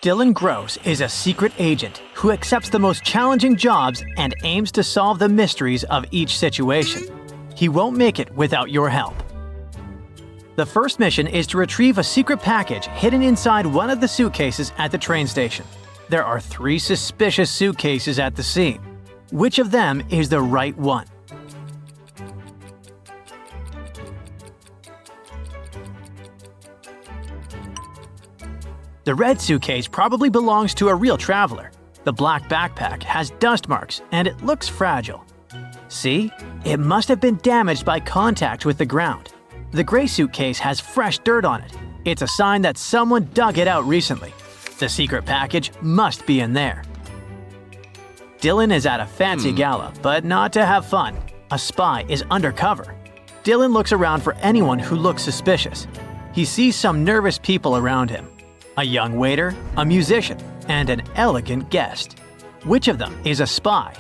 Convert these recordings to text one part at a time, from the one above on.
Dylan Gross is a secret agent who accepts the most challenging jobs and aims to solve the mysteries of each situation. He won't make it without your help. The first mission is to retrieve a secret package hidden inside one of the suitcases at the train station. There are 3 suspicious suitcases at the scene. Which of them is the right one? The red suitcase probably belongs to a real traveler. The black backpack has dust marks and it looks fragile. See? It must have been damaged by contact with the ground. The gray suitcase has fresh dirt on it. It's a sign that someone dug it out recently. The secret package must be in there. Dylan is at a fancy gala, but not to have fun. A spy is undercover. Dylan looks around for anyone who looks suspicious. He sees some nervous people around him. A young waiter, a musician, and an elegant guest. Which of them is a spy?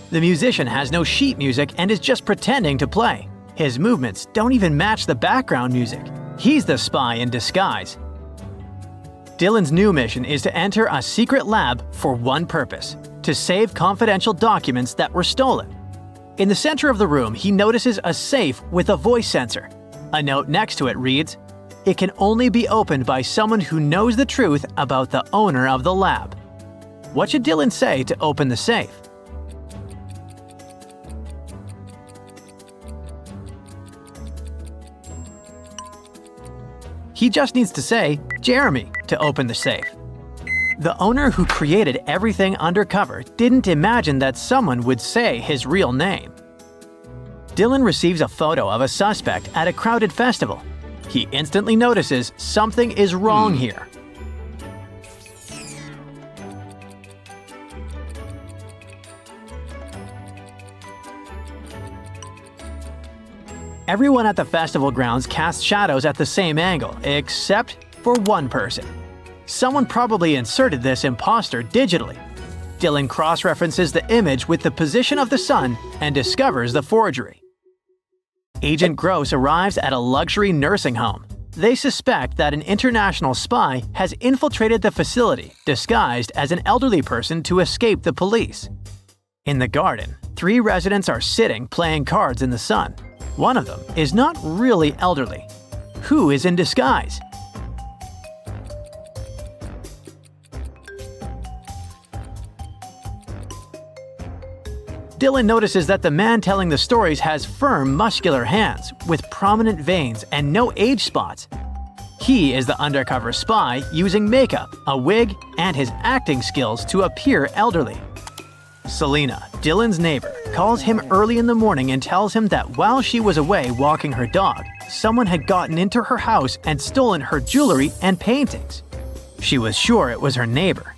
The musician has no sheet music and is just pretending to play. His movements don't even match the background music. He's the spy in disguise. Dylan's new mission is to enter a secret lab for one purpose: to save confidential documents that were stolen. In the center of the room, he notices a safe with a voice sensor. A note next to it reads, "It can only be opened by someone who knows the truth about the owner of the lab." What should Dylan say to open the safe? He just needs to say, "Jeremy," to open the safe. The owner who created everything undercover didn't imagine that someone would say his real name. Dylan receives a photo of a suspect at a crowded festival. He instantly notices something is wrong here. Everyone at the festival grounds casts shadows at the same angle, except for one person. Someone probably inserted this imposter digitally. Dylan cross-references the image with the position of the sun and discovers the forgery. Agent Gross arrives at a luxury nursing home. They suspect that an international spy has infiltrated the facility, disguised as an elderly person to escape the police. In the garden, 3 residents are sitting playing cards in the sun. One of them is not really elderly. Who is in disguise? Dylan notices that the man telling the stories has firm, muscular hands with prominent veins and no age spots. He is the undercover spy using makeup, a wig, and his acting skills to appear elderly. Selena, Dylan's neighbor, calls him early in the morning and tells him that while she was away walking her dog, someone had gotten into her house and stolen her jewelry and paintings. She was sure it was her neighbor.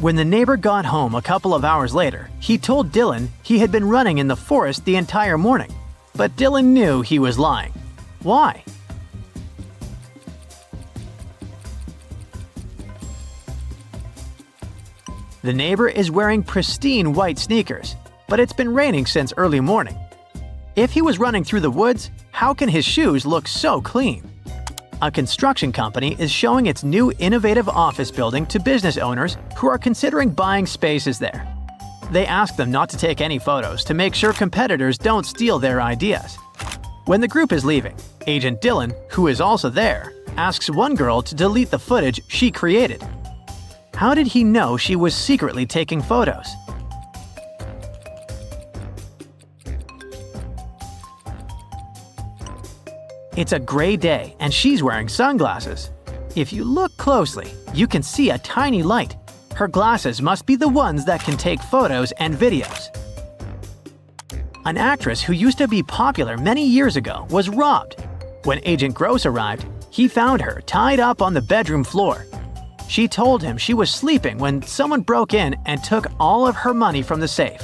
When the neighbor got home a couple of hours later, he told Dylan he had been running in the forest the entire morning. But Dylan knew he was lying. Why? The neighbor is wearing pristine white sneakers, but it's been raining since early morning. If he was running through the woods, how can his shoes look so clean? A construction company is showing its new innovative office building to business owners who are considering buying spaces there. They ask them not to take any photos to make sure competitors don't steal their ideas. When the group is leaving, Agent Dylan, who is also there, asks one girl to delete the footage she created. How did he know she was secretly taking photos? It's a gray day and she's wearing sunglasses. If you look closely, you can see a tiny light. Her glasses must be the ones that can take photos and videos. An actress who used to be popular many years ago was robbed. When Agent Gross arrived, he found her tied up on the bedroom floor. She told him she was sleeping when someone broke in and took all of her money from the safe.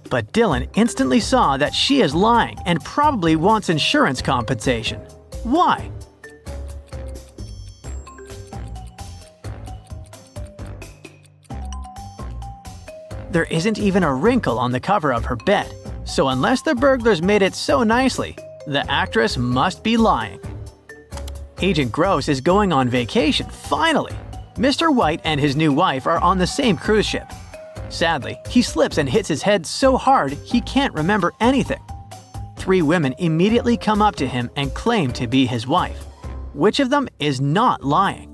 But Dylan instantly saw that she is lying and probably wants insurance compensation. Why? There isn't even a wrinkle on the cover of her bed. So unless the burglars made it so nicely, the actress must be lying. Agent Gross is going on vacation, finally! Mr. White and his new wife are on the same cruise ship. Sadly, he slips and hits his head so hard he can't remember anything. 3 women immediately come up to him and claim to be his wife. Which of them is not lying?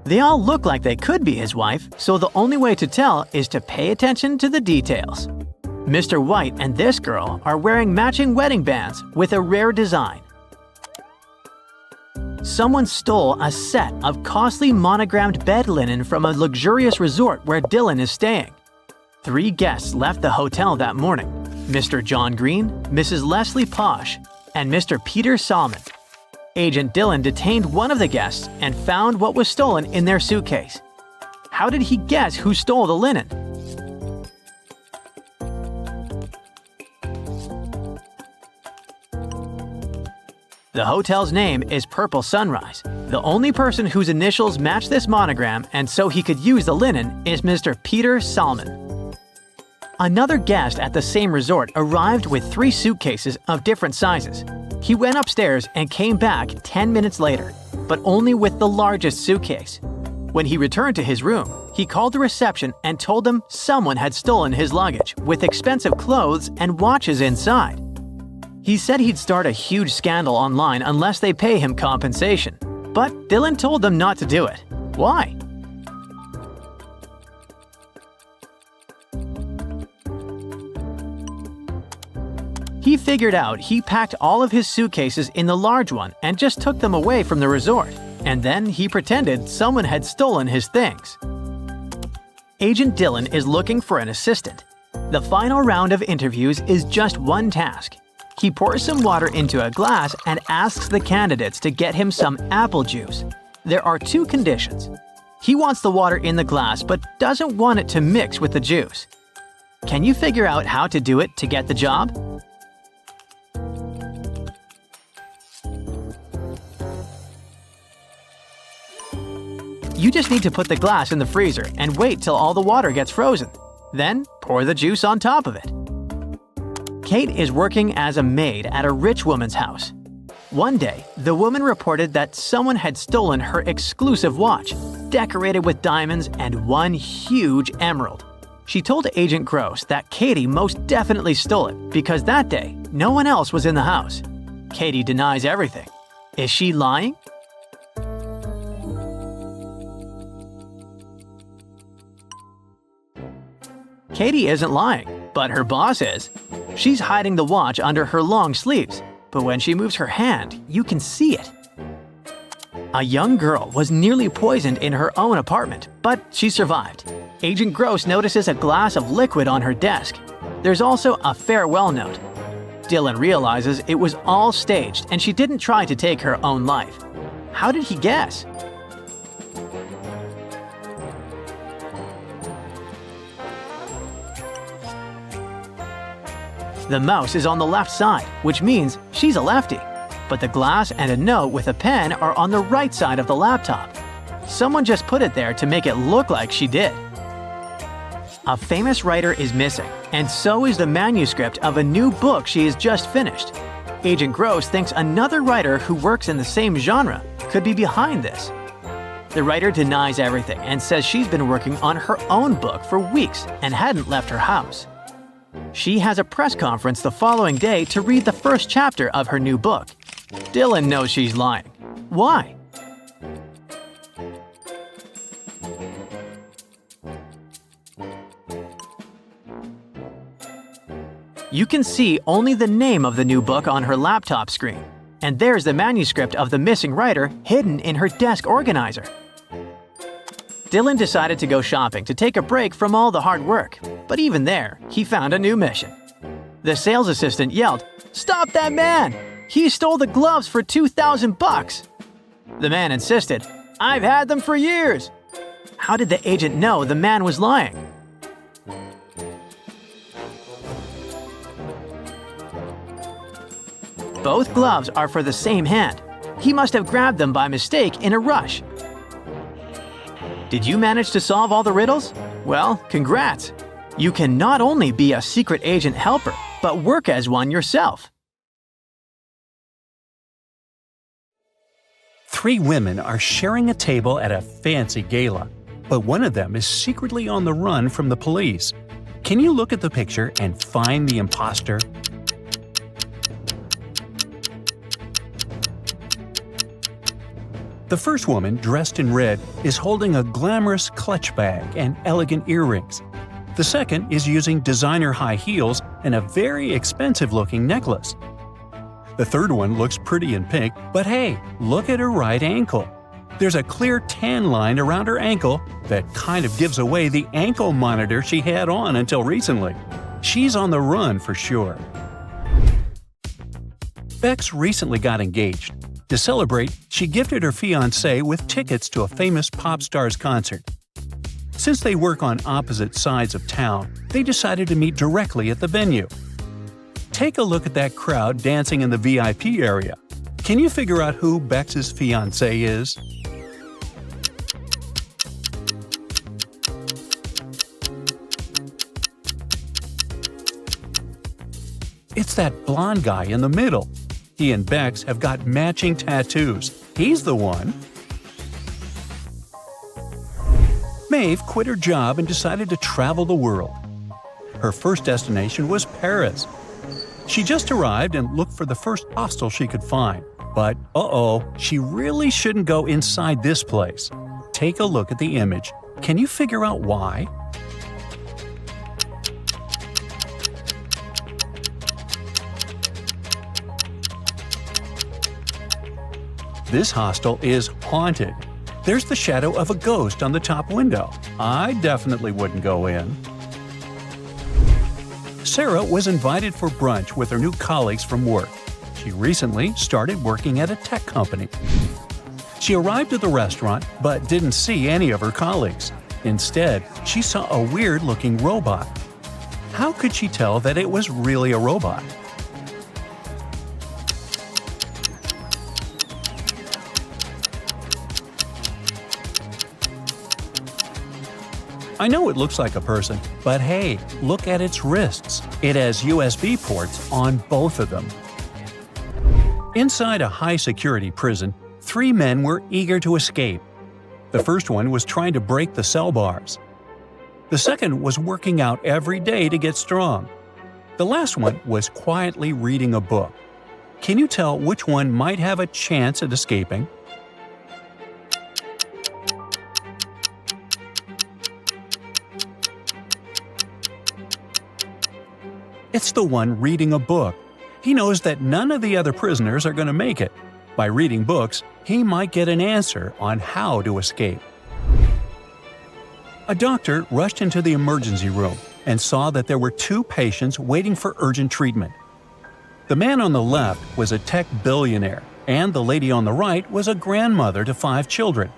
They all look like they could be his wife, so the only way to tell is to pay attention to the details. Mr. White and this girl are wearing matching wedding bands with a rare design. Someone stole a set of costly monogrammed bed linen from a luxurious resort where Dylan is staying. 3 guests left the hotel that morning: Mr. John Green, Mrs. Leslie Posh, and Mr. Peter Salmon. Agent Dylan detained one of the guests and found what was stolen in their suitcase. How did he guess who stole the linen? The hotel's name is Purple Sunrise. The only person whose initials match this monogram and so he could use the linen is Mr. Peter Salmon. Another guest at the same resort arrived with 3 suitcases of different sizes. He went upstairs and came back 10 minutes later, but only with the largest suitcase. When he returned to his room, he called the reception and told them someone had stolen his luggage with expensive clothes and watches inside. He said he'd start a huge scandal online unless they pay him compensation. But Dylan told them not to do it. Why? He figured out he packed all of his suitcases in the large one and just took them away from the resort. And then he pretended someone had stolen his things. Agent Dylan is looking for an assistant. The final round of interviews is just one task. He pours some water into a glass and asks the candidates to get him some apple juice. There are 2 conditions. He wants the water in the glass but doesn't want it to mix with the juice. Can you figure out how to do it to get the job? You just need to put the glass in the freezer and wait till all the water gets frozen. Then pour the juice on top of it. Kate is working as a maid at a rich woman's house. One day, the woman reported that someone had stolen her exclusive watch, decorated with diamonds and one huge emerald. She told Agent Gross that Katie most definitely stole it because that day, no one else was in the house. Katie denies everything. Is she lying? Katie isn't lying, but her boss is. She's hiding the watch under her long sleeves, but when she moves her hand, you can see it. A young girl was nearly poisoned in her own apartment, but she survived. Agent Gross notices a glass of liquid on her desk. There's also a farewell note. Dylan realizes it was all staged and she didn't try to take her own life. How did he guess? The mouse is on the left side, which means she's a lefty. But the glass and a note with a pen are on the right side of the laptop. Someone just put it there to make it look like she did. A famous writer is missing, and so is the manuscript of a new book she has just finished. Agent Gross thinks another writer who works in the same genre could be behind this. The writer denies everything and says she's been working on her own book for weeks and hadn't left her house. She has a press conference the following day to read the first chapter of her new book. Dylan knows she's lying. Why? You can see only the name of the new book on her laptop screen. And there's the manuscript of the missing writer hidden in her desk organizer. Dylan decided to go shopping to take a break from all the hard work, but even there, he found a new mission. The sales assistant yelled, "Stop that man! He stole the gloves for $2,000 The man insisted, "I've had them for years." How did the agent know the man was lying? Both gloves are for the same hand. He must have grabbed them by mistake in a rush. Did you manage to solve all the riddles? Well, congrats! You can not only be a secret agent helper, but work as one yourself. 3 women are sharing a table at a fancy gala, but one of them is secretly on the run from the police. Can you look at the picture and find the imposter? The first woman, dressed in red, is holding a glamorous clutch bag and elegant earrings. The second is using designer high heels and a very expensive-looking necklace. The third one looks pretty in pink, but hey, look at her right ankle. There's a clear tan line around her ankle that kind of gives away the ankle monitor she had on until recently. She's on the run for sure. Bex recently got engaged. To celebrate, she gifted her fiancé with tickets to a famous pop star's concert. Since they work on opposite sides of town, they decided to meet directly at the venue. Take a look at that crowd dancing in the VIP area. Can you figure out who Bex's fiancé is? It's that blonde guy in the middle. He and Bex have got matching tattoos. He's the one. Maeve quit her job and decided to travel the world. Her first destination was Paris. She just arrived and looked for the first hostel she could find. But, she really shouldn't go inside this place. Take a look at the image. Can you figure out why? This hostel is haunted. There's the shadow of a ghost on the top window. I definitely wouldn't go in. Sarah was invited for brunch with her new colleagues from work. She recently started working at a tech company. She arrived at the restaurant but didn't see any of her colleagues. Instead, she saw a weird-looking robot. How could she tell that it was really a robot? I know it looks like a person, but hey, look at its wrists. It has USB ports on both of them. Inside a high-security prison, 3 men were eager to escape. The first one was trying to break the cell bars. The second was working out every day to get strong. The last one was quietly reading a book. Can you tell which one might have a chance at escaping? It's the one reading a book. He knows that none of the other prisoners are going to make it. By reading books, he might get an answer on how to escape. A doctor rushed into the emergency room and saw that there were 2 patients waiting for urgent treatment. The man on the left was a tech billionaire, and the lady on the right was a grandmother to 5 children.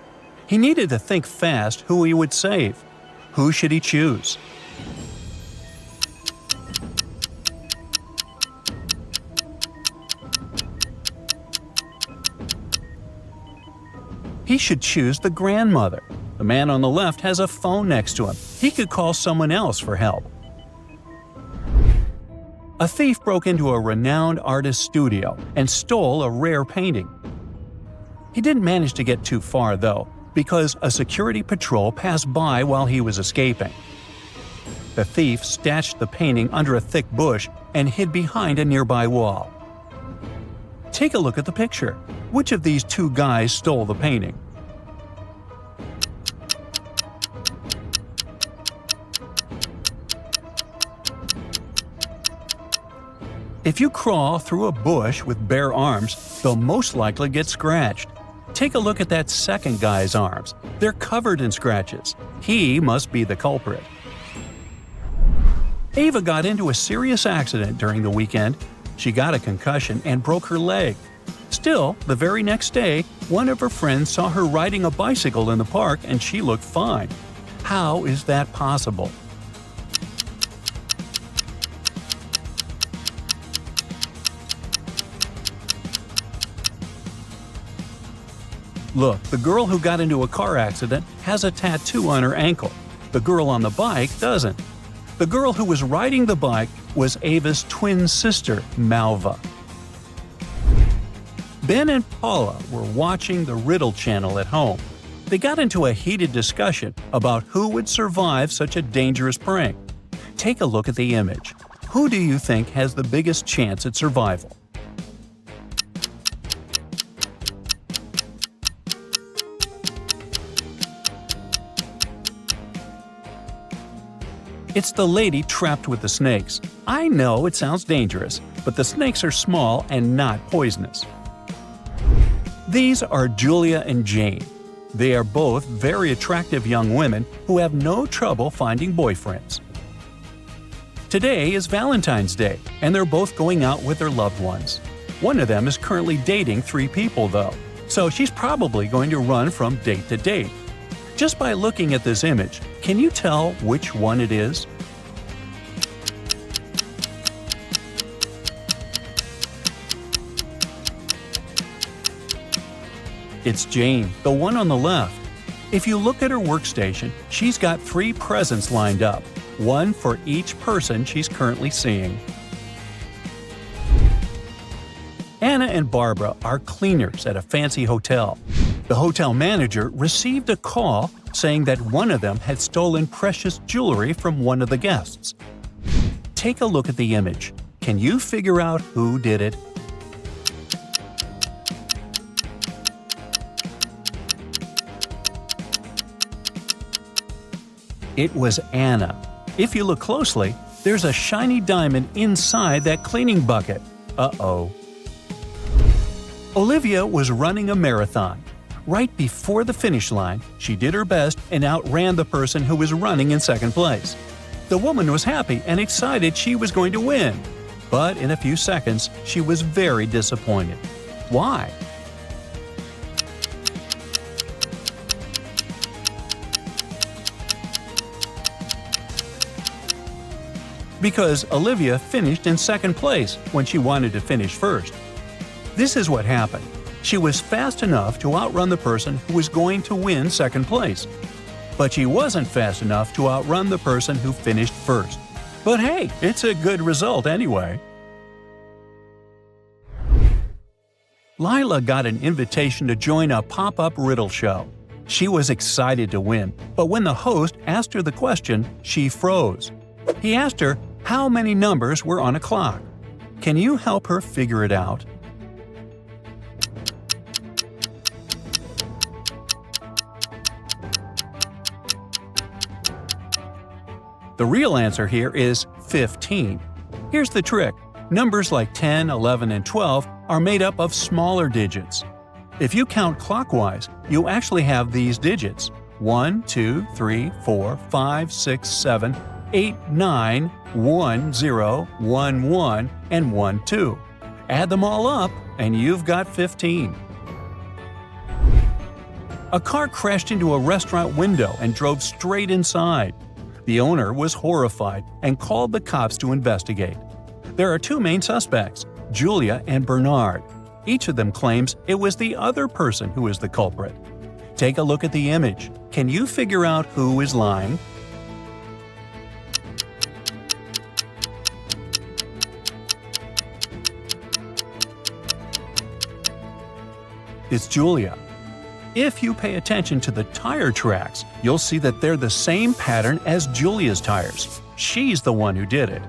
He needed to think fast who he would save. Who should he choose? He should choose the grandmother. The man on the left has a phone next to him. He could call someone else for help. A thief broke into a renowned artist's studio and stole a rare painting. He didn't manage to get too far, though, because a security patrol passed by while he was escaping. The thief stashed the painting under a thick bush and hid behind a nearby wall. Take a look at the picture. Which of these 2 guys stole the painting? If you crawl through a bush with bare arms, they'll most likely get scratched. Take a look at that second guy's arms. They're covered in scratches. He must be the culprit. Ava got into a serious accident during the weekend. She got a concussion and broke her leg. Still, the very next day, one of her friends saw her riding a bicycle in the park and she looked fine. How is that possible? Look, the girl who got into a car accident has a tattoo on her ankle. The girl on the bike doesn't. The girl who was riding the bike was Ava's twin sister, Malva. Ben and Paula were watching the Riddle channel at home. They got into a heated discussion about who would survive such a dangerous prank. Take a look at the image. Who do you think has the biggest chance at survival? It's the lady trapped with the snakes. I know it sounds dangerous, but the snakes are small and not poisonous. These are Julia and Jane. They are both very attractive young women who have no trouble finding boyfriends. Today is Valentine's Day, and they're both going out with their loved ones. One of them is currently dating 3 people, though, so she's probably going to run from date to date. Just by looking at this image, can you tell which one it is? It's Jane, the one on the left. If you look at her workstation, she's got 3 presents lined up, one for each person she's currently seeing. Anna and Barbara are cleaners at a fancy hotel. The hotel manager received a call saying that one of them had stolen precious jewelry from one of the guests. Take a look at the image. Can you figure out who did it? It was Anna. If you look closely, there's a shiny diamond inside that cleaning bucket. Uh-oh. Olivia was running a marathon. Right before the finish line, she did her best and outran the person who was running in second place. The woman was happy and excited she was going to win. But in a few seconds, she was very disappointed. Why? Because Olivia finished in second place when she wanted to finish first. This is what happened. She was fast enough to outrun the person who was going to win second place. But she wasn't fast enough to outrun the person who finished first. But hey, it's a good result anyway. Lila got an invitation to join a pop-up riddle show. She was excited to win, but when the host asked her the question, she froze. He asked her how many numbers were on a clock. Can you help her figure it out? The real answer here is 15. Here's the trick. Numbers like 10, 11, and 12 are made up of smaller digits. If you count clockwise, you actually have these digits: 1, 2, 3, 4, 5, 6, 7, 8, 9, 1, 0, 1, 1, and 1, 2. Add them all up, and you've got 15. A car crashed into a restaurant window and drove straight inside. The owner was horrified and called the cops to investigate. There are 2 main suspects, Julia and Bernard. Each of them claims it was the other person who is the culprit. Take a look at the image. Can you figure out who is lying? It's Julia. If you pay attention to the tire tracks, you'll see that they're the same pattern as Julia's tires. She's the one who did it.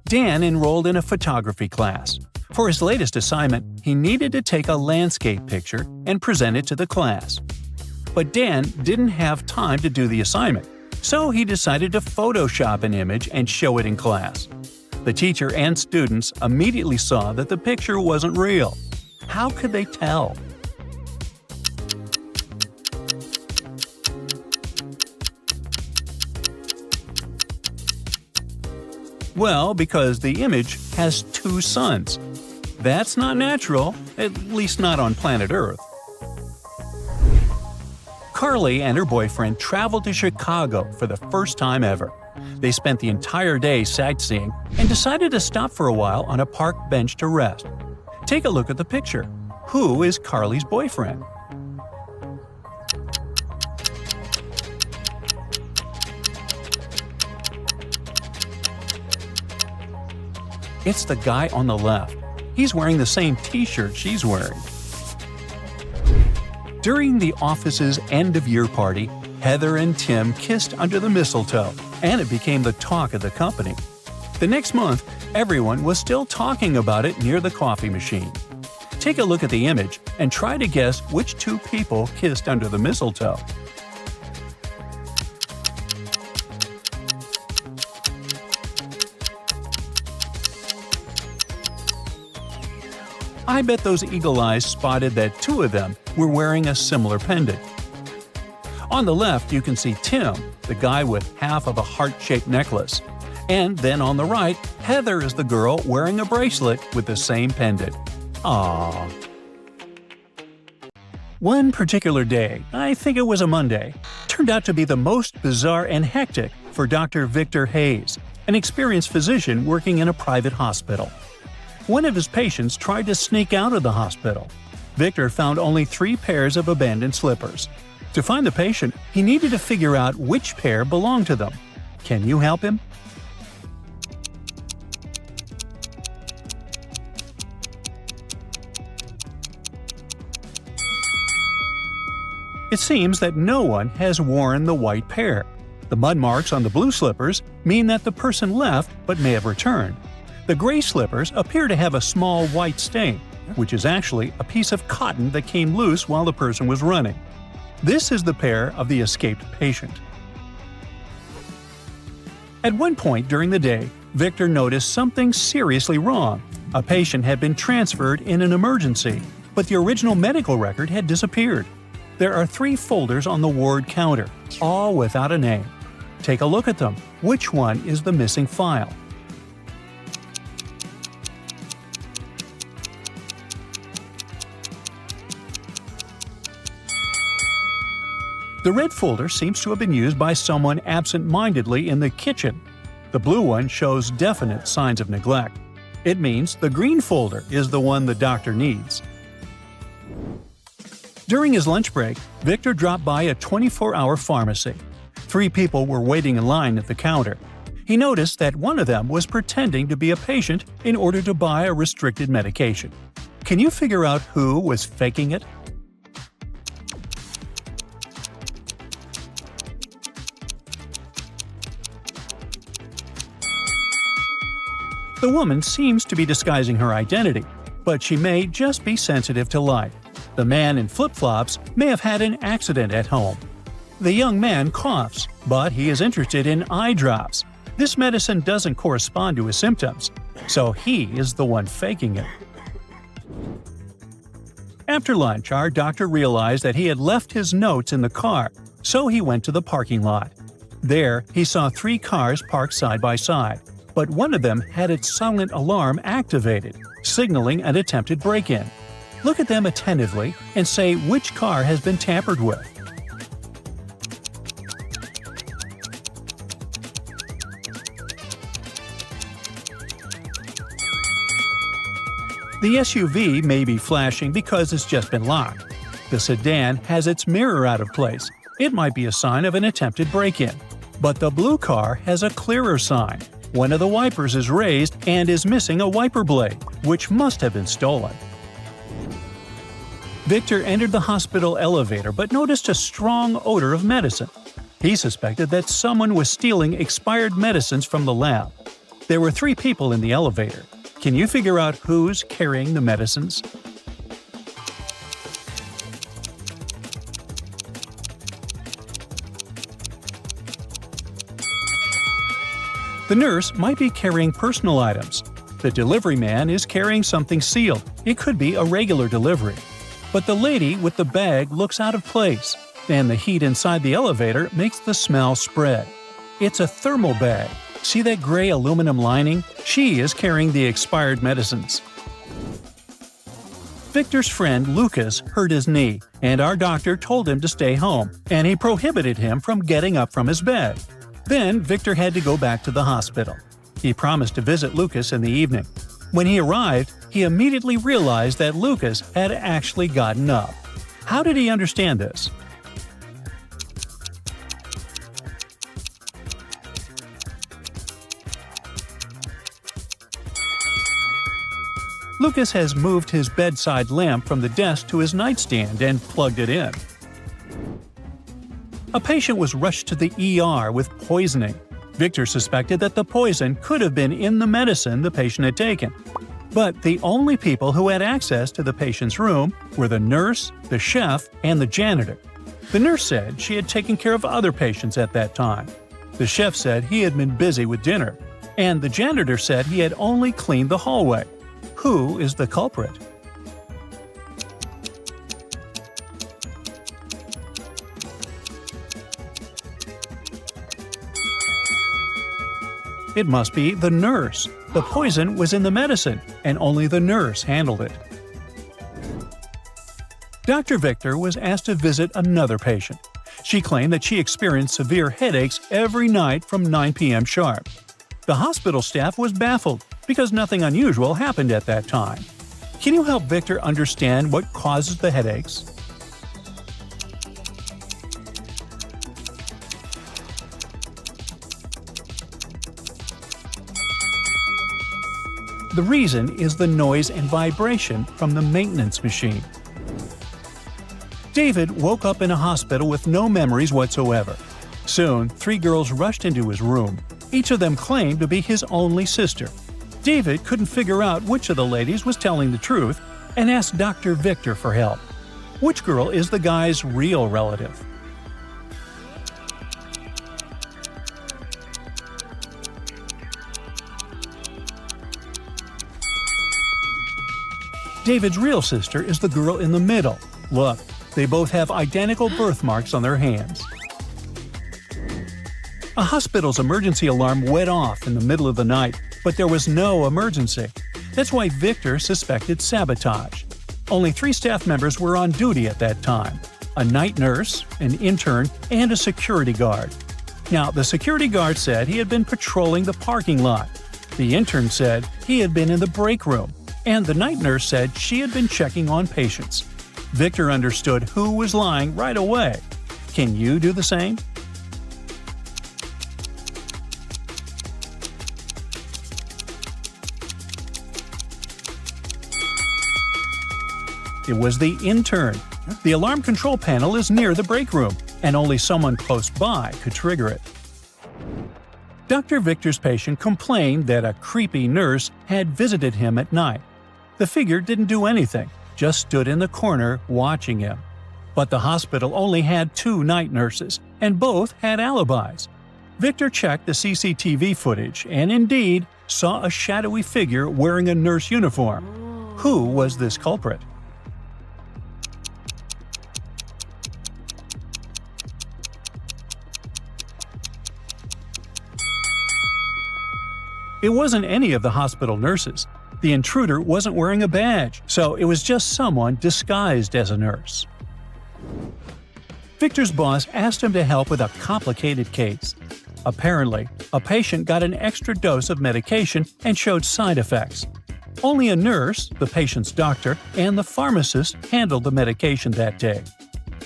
Dan enrolled in a photography class. For his latest assignment, he needed to take a landscape picture and present it to the class. But Dan didn't have time to do the assignment, so he decided to Photoshop an image and show it in class. The teacher and students immediately saw that the picture wasn't real. How could they tell? Well, because the image has 2 suns. That's not natural, at least not on planet Earth. Carly and her boyfriend traveled to Chicago for the first time ever. They spent the entire day sightseeing and decided to stop for a while on a park bench to rest. Take a look at the picture. who is Carly's boyfriend? It's the guy on the left. He's wearing the same t-shirt she's wearing. During the office's end-of-year party, Heather and Tim kissed under the mistletoe, and it became the talk of the company. The next month, everyone was still talking about it near the coffee machine. Take a look at the image and try to guess which two people kissed under the mistletoe. I bet those eagle eyes spotted that two of them were wearing a similar pendant. On the left, you can see Tim, the guy with half of a heart-shaped necklace. And then on the right, Heather is the girl wearing a bracelet with the same pendant. Aww. One particular day, I think it was a Monday, turned out to be the most bizarre and hectic for Dr. Victor Hayes, an experienced physician working in a private hospital. One of his patients tried to sneak out of the hospital. Victor found only 3 pairs of abandoned slippers. To find the patient, he needed to figure out which pair belonged to them. Can you help him? It seems that no one has worn the white pair. The mud marks on the blue slippers mean that the person left but may have returned. The gray slippers appear to have a small white stain, which is actually a piece of cotton that came loose while the person was running. This is the pair of the escaped patient. At one point during the day, Victor noticed something seriously wrong. A patient had been transferred in an emergency, but the original medical record had disappeared. There are 3 folders on the ward counter, all without a name. Take a look at them. Which one is the missing file? The red folder seems to have been used by someone absent-mindedly in the kitchen. The blue one shows definite signs of neglect. It means the green folder is the one the doctor needs. During his lunch break, Victor dropped by a 24-hour pharmacy. 3 people were waiting in line at the counter. He noticed that one of them was pretending to be a patient in order to buy a restricted medication. Can you figure out who was faking it? The woman seems to be disguising her identity, but she may just be sensitive to light. The man in flip-flops may have had an accident at home. The young man coughs, but he is interested in eye drops. This medicine doesn't correspond to his symptoms, so he is the one faking it. After lunch, our doctor realized that he had left his notes in the car, so he went to the parking lot. There, he saw 3 cars parked side by side, but one of them had its silent alarm activated, signaling an attempted break-in. Look at them attentively and say which car has been tampered with. The SUV may be flashing because it's just been locked. The sedan has its mirror out of place. It might be a sign of an attempted break-in. But the blue car has a clearer sign. One of the wipers is raised and is missing a wiper blade, which must have been stolen. Victor entered the hospital elevator but noticed a strong odor of medicine. He suspected that someone was stealing expired medicines from the lab. There were 3 people in the elevator. Can you figure out who's carrying the medicines? The nurse might be carrying personal items. The delivery man is carrying something sealed. It could be a regular delivery. But the lady with the bag looks out of place, and the heat inside the elevator makes the smell spread. It's a thermal bag. See that gray aluminum lining? She is carrying the expired medicines. Victor's friend Lucas hurt his knee, and our doctor told him to stay home, and he prohibited him from getting up from his bed. Then Victor had to go back to the hospital. He promised to visit Lucas in the evening. When he arrived, he immediately realized that Lucas had actually gotten up. How did he understand this? Lucas has moved his bedside lamp from the desk to his nightstand and plugged it in. A patient was rushed to the ER with poisoning. Victor suspected that the poison could have been in the medicine the patient had taken. But the only people who had access to the patient's room were the nurse, the chef, and the janitor. The nurse said she had taken care of other patients at that time. The chef said he had been busy with dinner. And the janitor said he had only cleaned the hallway. Who is the culprit? It must be the nurse. The poison was in the medicine, and only the nurse handled it. Dr. Victor was asked to visit another patient. She claimed that she experienced severe headaches every night from 9 p.m. sharp. The hospital staff was baffled because nothing unusual happened at that time. Can you help Victor understand what causes the headaches? The reason is the noise and vibration from the maintenance machine. David woke up in a hospital with no memories whatsoever. Soon, 3 girls rushed into his room. Each of them claimed to be his only sister. David couldn't figure out which of the ladies was telling the truth and asked Dr. Victor for help. Which girl is the guy's real relative? David's real sister is the girl in the middle. Look, they both have identical birthmarks on their hands. A hospital's emergency alarm went off in the middle of the night, but there was no emergency. That's why Victor suspected sabotage. Only 3 staff members were on duty at that time: a night nurse, an intern, and a security guard. Now, the security guard said he had been patrolling the parking lot. The intern said he had been in the break room. And the night nurse said she had been checking on patients. Victor understood who was lying right away. Can you do the same? It was the intern. The alarm control panel is near the break room, and only someone close by could trigger it. Dr. Victor's patient complained that a creepy nurse had visited him at night. The figure didn't do anything, just stood in the corner watching him. But the hospital only had 2 night nurses, and both had alibis. Victor checked the CCTV footage and indeed saw a shadowy figure wearing a nurse uniform. Who was this culprit? It wasn't any of the hospital nurses. The intruder wasn't wearing a badge, so it was just someone disguised as a nurse. Victor's boss asked him to help with a complicated case. Apparently, a patient got an extra dose of medication and showed side effects. Only a nurse, the patient's doctor, and the pharmacist handled the medication that day.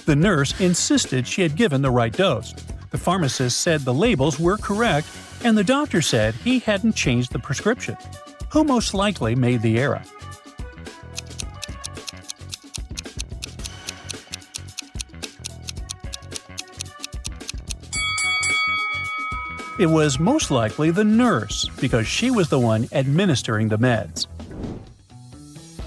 The nurse insisted she had given the right dose. The pharmacist said the labels were correct, and the doctor said he hadn't changed the prescription. Who most likely made the error? It was most likely the nurse, because she was the one administering the meds.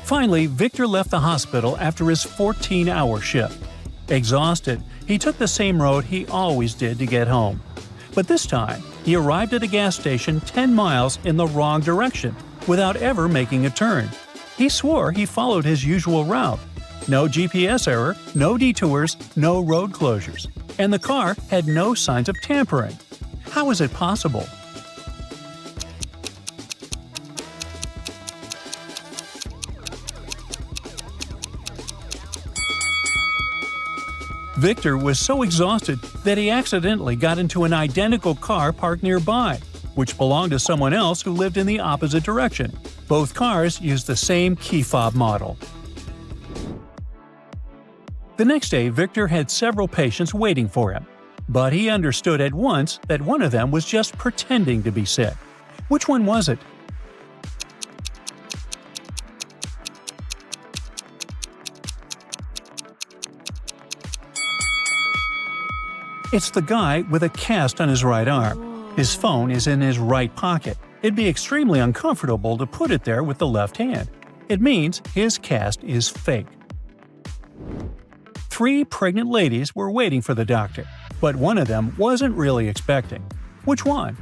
Finally, Victor left the hospital after his 14-hour shift. Exhausted, he took the same road he always did to get home. But this time, he arrived at a gas station 10 miles in the wrong direction, without ever making a turn. He swore he followed his usual route. No GPS error, no detours, no road closures. And the car had no signs of tampering. How is it possible? Victor was so exhausted that he accidentally got into an identical car parked nearby. which belonged to someone else who lived in the opposite direction. Both cars used the same key fob model. The next day, Victor had several patients waiting for him. But he understood at once that one of them was just pretending to be sick. Which one was it? It's the guy with a cast on his right arm. His phone is in his right pocket. It'd be extremely uncomfortable to put it there with the left hand. It means his cast is fake. 3 pregnant ladies were waiting for the doctor, but one of them wasn't really expecting. Which one?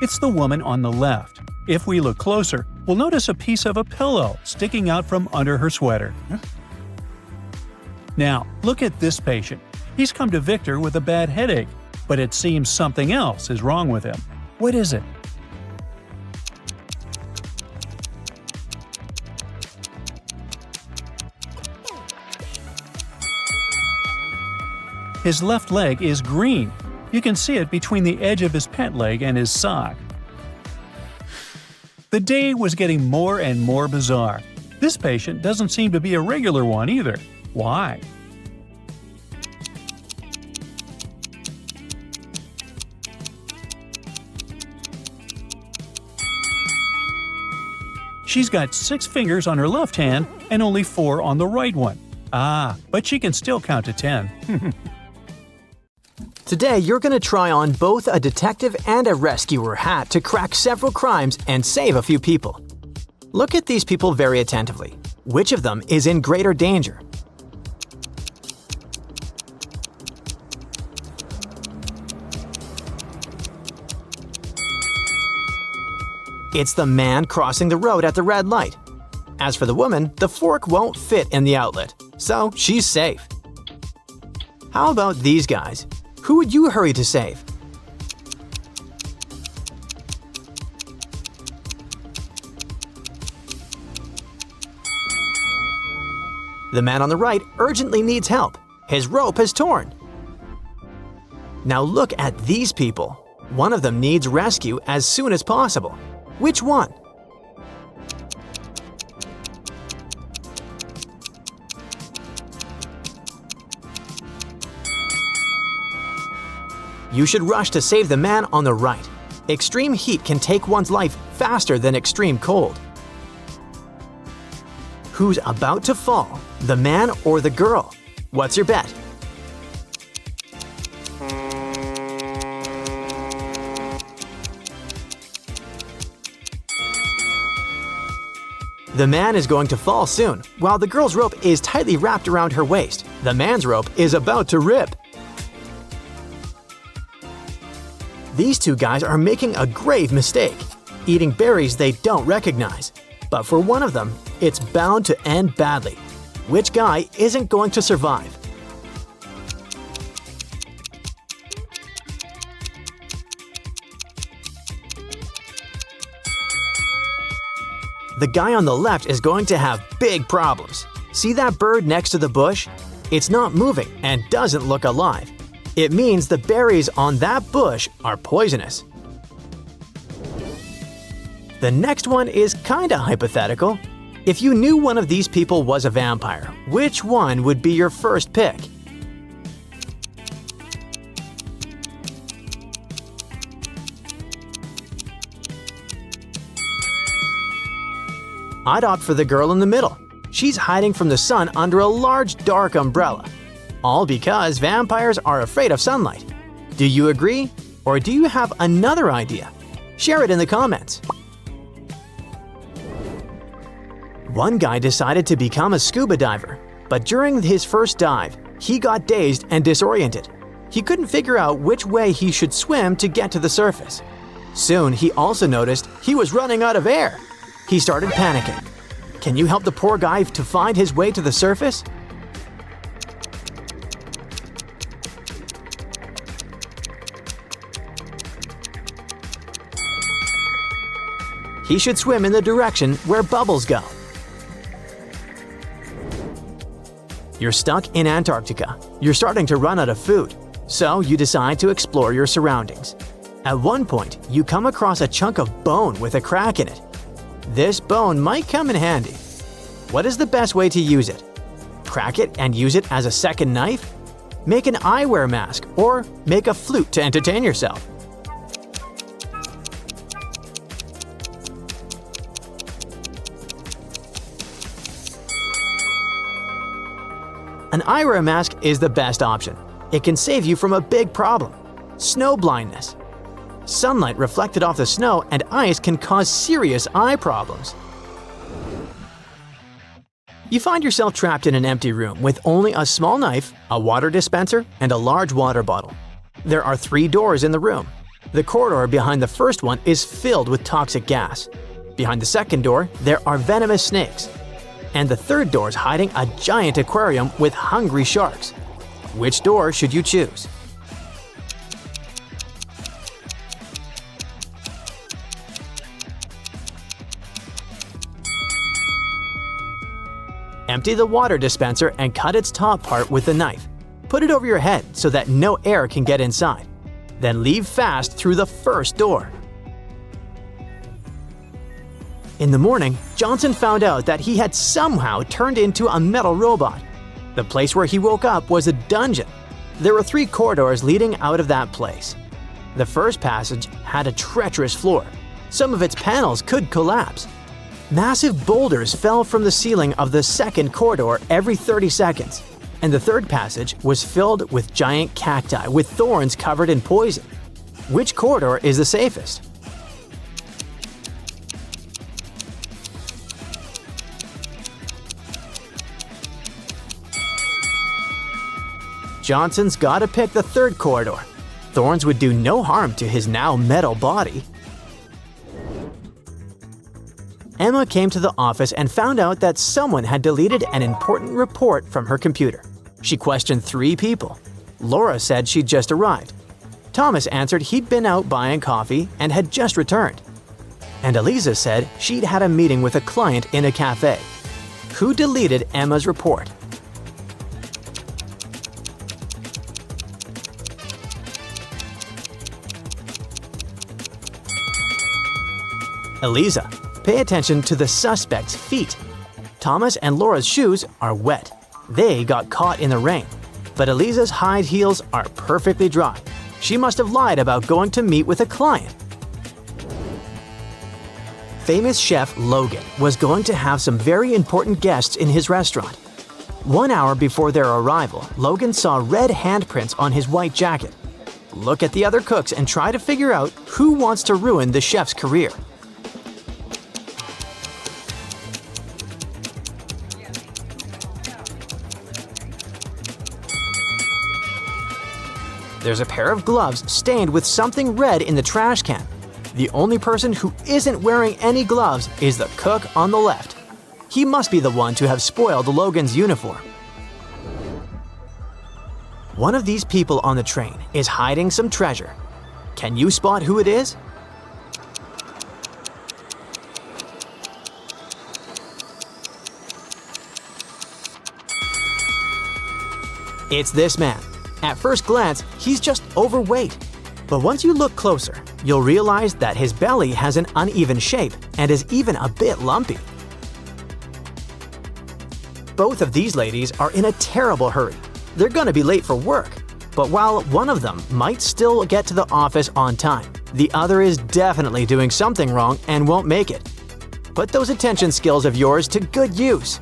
It's the woman on the left. If we look closer, we'll notice a piece of a pillow sticking out from under her sweater. Now, look at this patient. He's come to Victor with a bad headache, but it seems something else is wrong with him. What is it? His left leg is green. You can see it between the edge of his pant leg and his sock. The day was getting more and more bizarre. This patient doesn't seem to be a regular one either. Why? She's got 6 fingers on her left hand and only 4 on the right one. But she can still count to 10. Today, you're going to try on both a detective and a rescuer hat to crack several crimes and save a few people. Look at these people very attentively. Which of them is in greater danger? It's the man crossing the road at the red light. As for the woman, the fork won't fit in the outlet, so she's safe. How about these guys? Who would you hurry to save? The man on the right urgently needs help. His rope is torn. Now look at these people. One of them needs rescue as soon as possible. Which one? You should rush to save the man on the right. Extreme heat can take one's life faster than extreme cold. Who's about to fall, the man or the girl? What's your bet? The man is going to fall soon, while the girl's rope is tightly wrapped around her waist. The man's rope is about to rip. These 2 guys are making a grave mistake, eating berries they don't recognize. But for one of them, it's bound to end badly. Which guy isn't going to survive? The guy on the left is going to have big problems. See that bird next to the bush? It's not moving and doesn't look alive. It means the berries on that bush are poisonous. The next one is kinda hypothetical. If you knew one of these people was a vampire, which one would be your first pick? I'd opt for the girl in the middle. She's hiding from the sun under a large dark umbrella. All because vampires are afraid of sunlight. Do you agree? Or do you have another idea? Share it in the comments. One guy decided to become a scuba diver, but during his first dive, he got dazed and disoriented. He couldn't figure out which way he should swim to get to the surface. Soon, he also noticed he was running out of air. He started panicking. Can you help the poor guy to find his way to the surface? He should swim in the direction where bubbles go. You're stuck in Antarctica. You're starting to run out of food, so you decide to explore your surroundings. At one point, you come across a chunk of bone with a crack in it. This bone might come in handy. What is the best way to use it? Crack it and use it as a second knife? Make an eyewear mask or make a flute to entertain yourself. An eyewear mask is the best option. It can save you from a big problem: snow blindness. Sunlight reflected off the snow and ice can cause serious eye problems. You find yourself trapped in an empty room with only a small knife, a water dispenser, and a large water bottle. There are 3 doors in the room. The corridor behind the first one is filled with toxic gas. Behind the second door, there are venomous snakes. And the third door is hiding a giant aquarium with hungry sharks. Which door should you choose? Empty the water dispenser and cut its top part with a knife. Put it over your head so that no air can get inside. Then leave fast through the first door. In the morning, Johnson found out that he had somehow turned into a metal robot. The place where he woke up was a dungeon. There were 3 corridors leading out of that place. The first passage had a treacherous floor. Some of its panels could collapse. Massive boulders fell from the ceiling of the second corridor every 30 seconds. And the third passage was filled with giant cacti with thorns covered in poison. Which corridor is the safest? Johnson's gotta pick the third corridor. Thorns would do no harm to his now metal body. Emma came to the office and found out that someone had deleted an important report from her computer. She questioned 3 people. Laura said she'd just arrived. Thomas answered he'd been out buying coffee and had just returned. And Eliza said she'd had a meeting with a client in a cafe. Who deleted Emma's report? Eliza. Pay attention to the suspect's feet. Thomas and Laura's shoes are wet. They got caught in the rain. But Eliza's high heels are perfectly dry. She must have lied about going to meet with a client. Famous chef Logan was going to have some very important guests in his restaurant. 1 hour before their arrival, Logan saw red handprints on his white jacket. Look at the other cooks and try to figure out who wants to ruin the chef's career. There's a pair of gloves stained with something red in the trash can. The only person who isn't wearing any gloves is the cook on the left. He must be the one to have spoiled Logan's uniform. One of these people on the train is hiding some treasure. Can you spot who it is? It's this man. At first glance, he's just overweight. But once you look closer, you'll realize that his belly has an uneven shape and is even a bit lumpy. Both of these ladies are in a terrible hurry. They're gonna be late for work. But while one of them might still get to the office on time, the other is definitely doing something wrong and won't make it. Put those attention skills of yours to good use.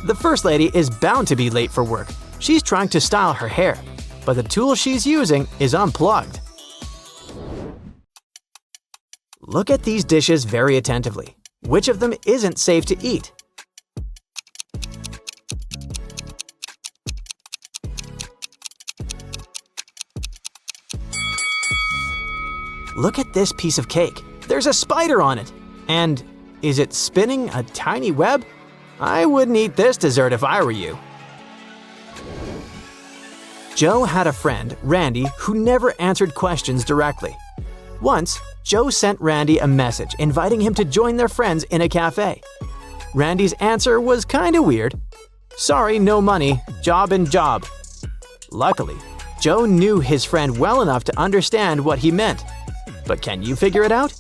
The first lady is bound to be late for work. She's trying to style her hair, but the tool she's using is unplugged. Look at these dishes very attentively. Which of them isn't safe to eat? Look at this piece of cake. There's a spider on it. And is it spinning a tiny web? I wouldn't eat this dessert if I were you. Joe had a friend, Randy, who never answered questions directly. Once, Joe sent Randy a message inviting him to join their friends in a cafe. Randy's answer was kinda weird. "Sorry, no money. Job and job." Luckily, Joe knew his friend well enough to understand what he meant. But can you figure it out?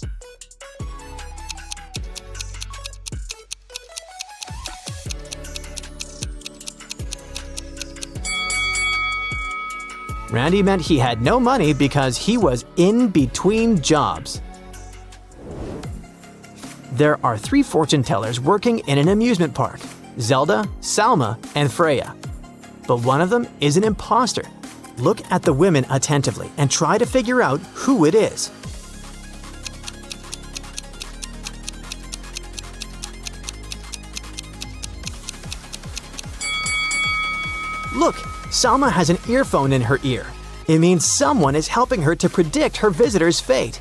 Randy meant he had no money because he was in between jobs. There are 3 fortune tellers working in an amusement park: Zelda, Salma, and Freya. But one of them is an imposter. Look at the women attentively and try to figure out who it is. Look, Salma has an earphone in her ear. It means someone is helping her to predict her visitor's fate.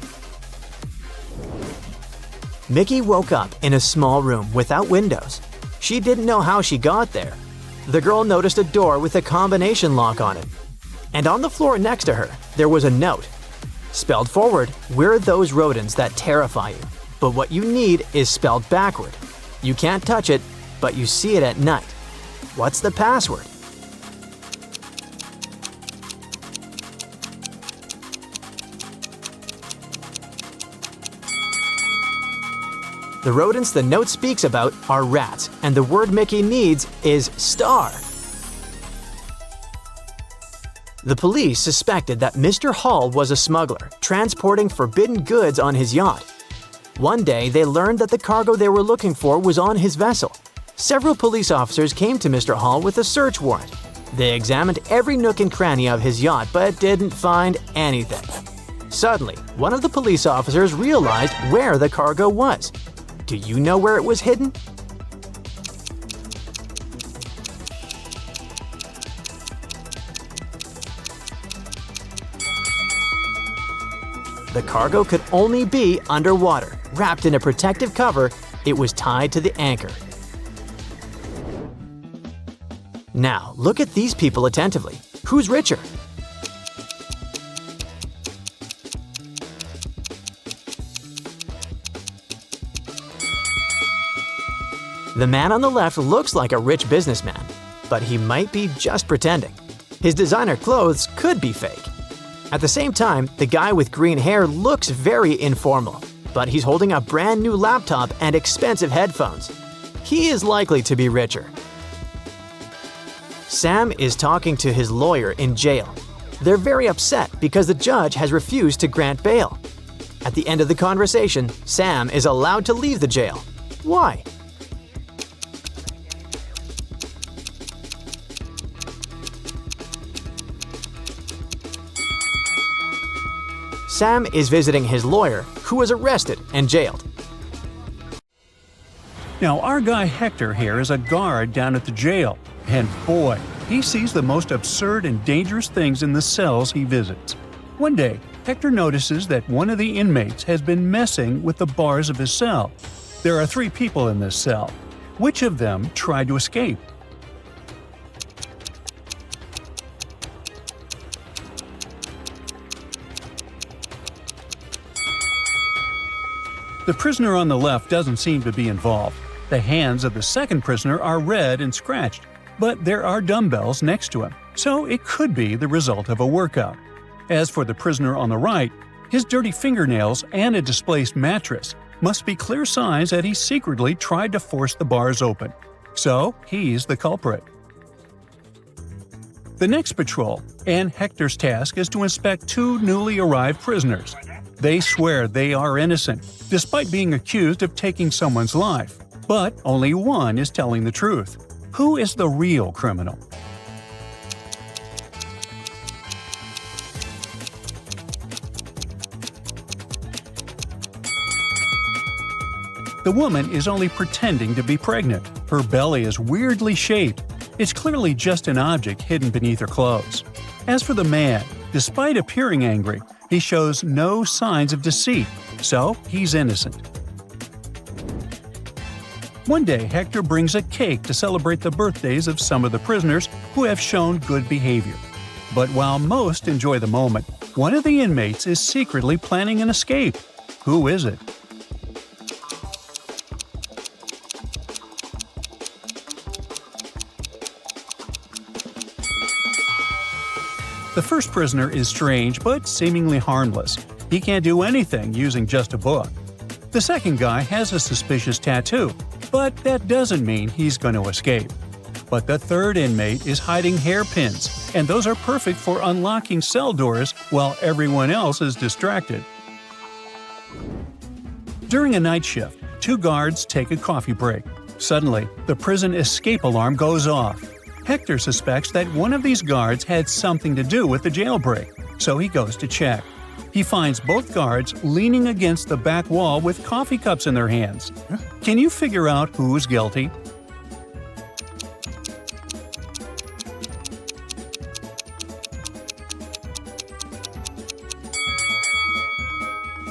Mickey woke up in a small room without windows. She didn't know how she got there. The girl noticed a door with a combination lock on it. And on the floor next to her, there was a note. Spelled forward, "We're those rodents that terrify you. But what you need is spelled backward. You can't touch it, but you see it at night. What's the password?" The rodents the note speaks about are rats, and the word Mickey needs is star. The police suspected that Mr. Hall was a smuggler, transporting forbidden goods on his yacht. One day, they learned that the cargo they were looking for was on his vessel. Several police officers came to Mr. Hall with a search warrant. They examined every nook and cranny of his yacht but didn't find anything. Suddenly, one of the police officers realized where the cargo was. Do you know where it was hidden? The cargo could only be underwater. Wrapped in a protective cover, it was tied to the anchor. Now, look at these people attentively. Who's richer? The man on the left looks like a rich businessman, but he might be just pretending. His designer clothes could be fake. At the same time, the guy with green hair looks very informal, but he's holding a brand new laptop and expensive headphones. He is likely to be richer. Sam is talking to his lawyer in jail. They're very upset because the judge has refused to grant bail. At the end of the conversation, Sam is allowed to leave the jail. Why? Sam is visiting his lawyer, who was arrested and jailed. Now, our guy Hector here is a guard down at the jail, and boy, he sees the most absurd and dangerous things in the cells he visits. One day, Hector notices that one of the inmates has been messing with the bars of his cell. There are 3 people in this cell. Which of them tried to escape? The prisoner on the left doesn't seem to be involved. The hands of the second prisoner are red and scratched, but there are dumbbells next to him, so it could be the result of a workout. As for the prisoner on the right, his dirty fingernails and a displaced mattress must be clear signs that he secretly tried to force the bars open. So he's the culprit. The next patrol, and Hector's task is to inspect 2 newly arrived prisoners. They swear they are innocent, despite being accused of taking someone's life. But only one is telling the truth. Who is the real criminal? The woman is only pretending to be pregnant. Her belly is weirdly shaped. It's clearly just an object hidden beneath her clothes. As for the man, despite appearing angry, he shows no signs of deceit, so he's innocent. One day, Hector brings a cake to celebrate the birthdays of some of the prisoners who have shown good behavior. But while most enjoy the moment, One of the inmates is secretly planning an escape. Who is it? The first prisoner is strange but seemingly harmless. He can't do anything using just a book. The second guy has a suspicious tattoo, but that doesn't mean he's going to escape. But the third inmate is hiding hairpins, and those are perfect for unlocking cell doors while everyone else is distracted. During a night shift, two guards take a coffee break. Suddenly, the prison escape alarm goes off. Hector suspects that one of these guards had something to do with the jailbreak, so he goes to check. He finds both guards leaning against the back wall with coffee cups in their hands. Can you figure out who's guilty?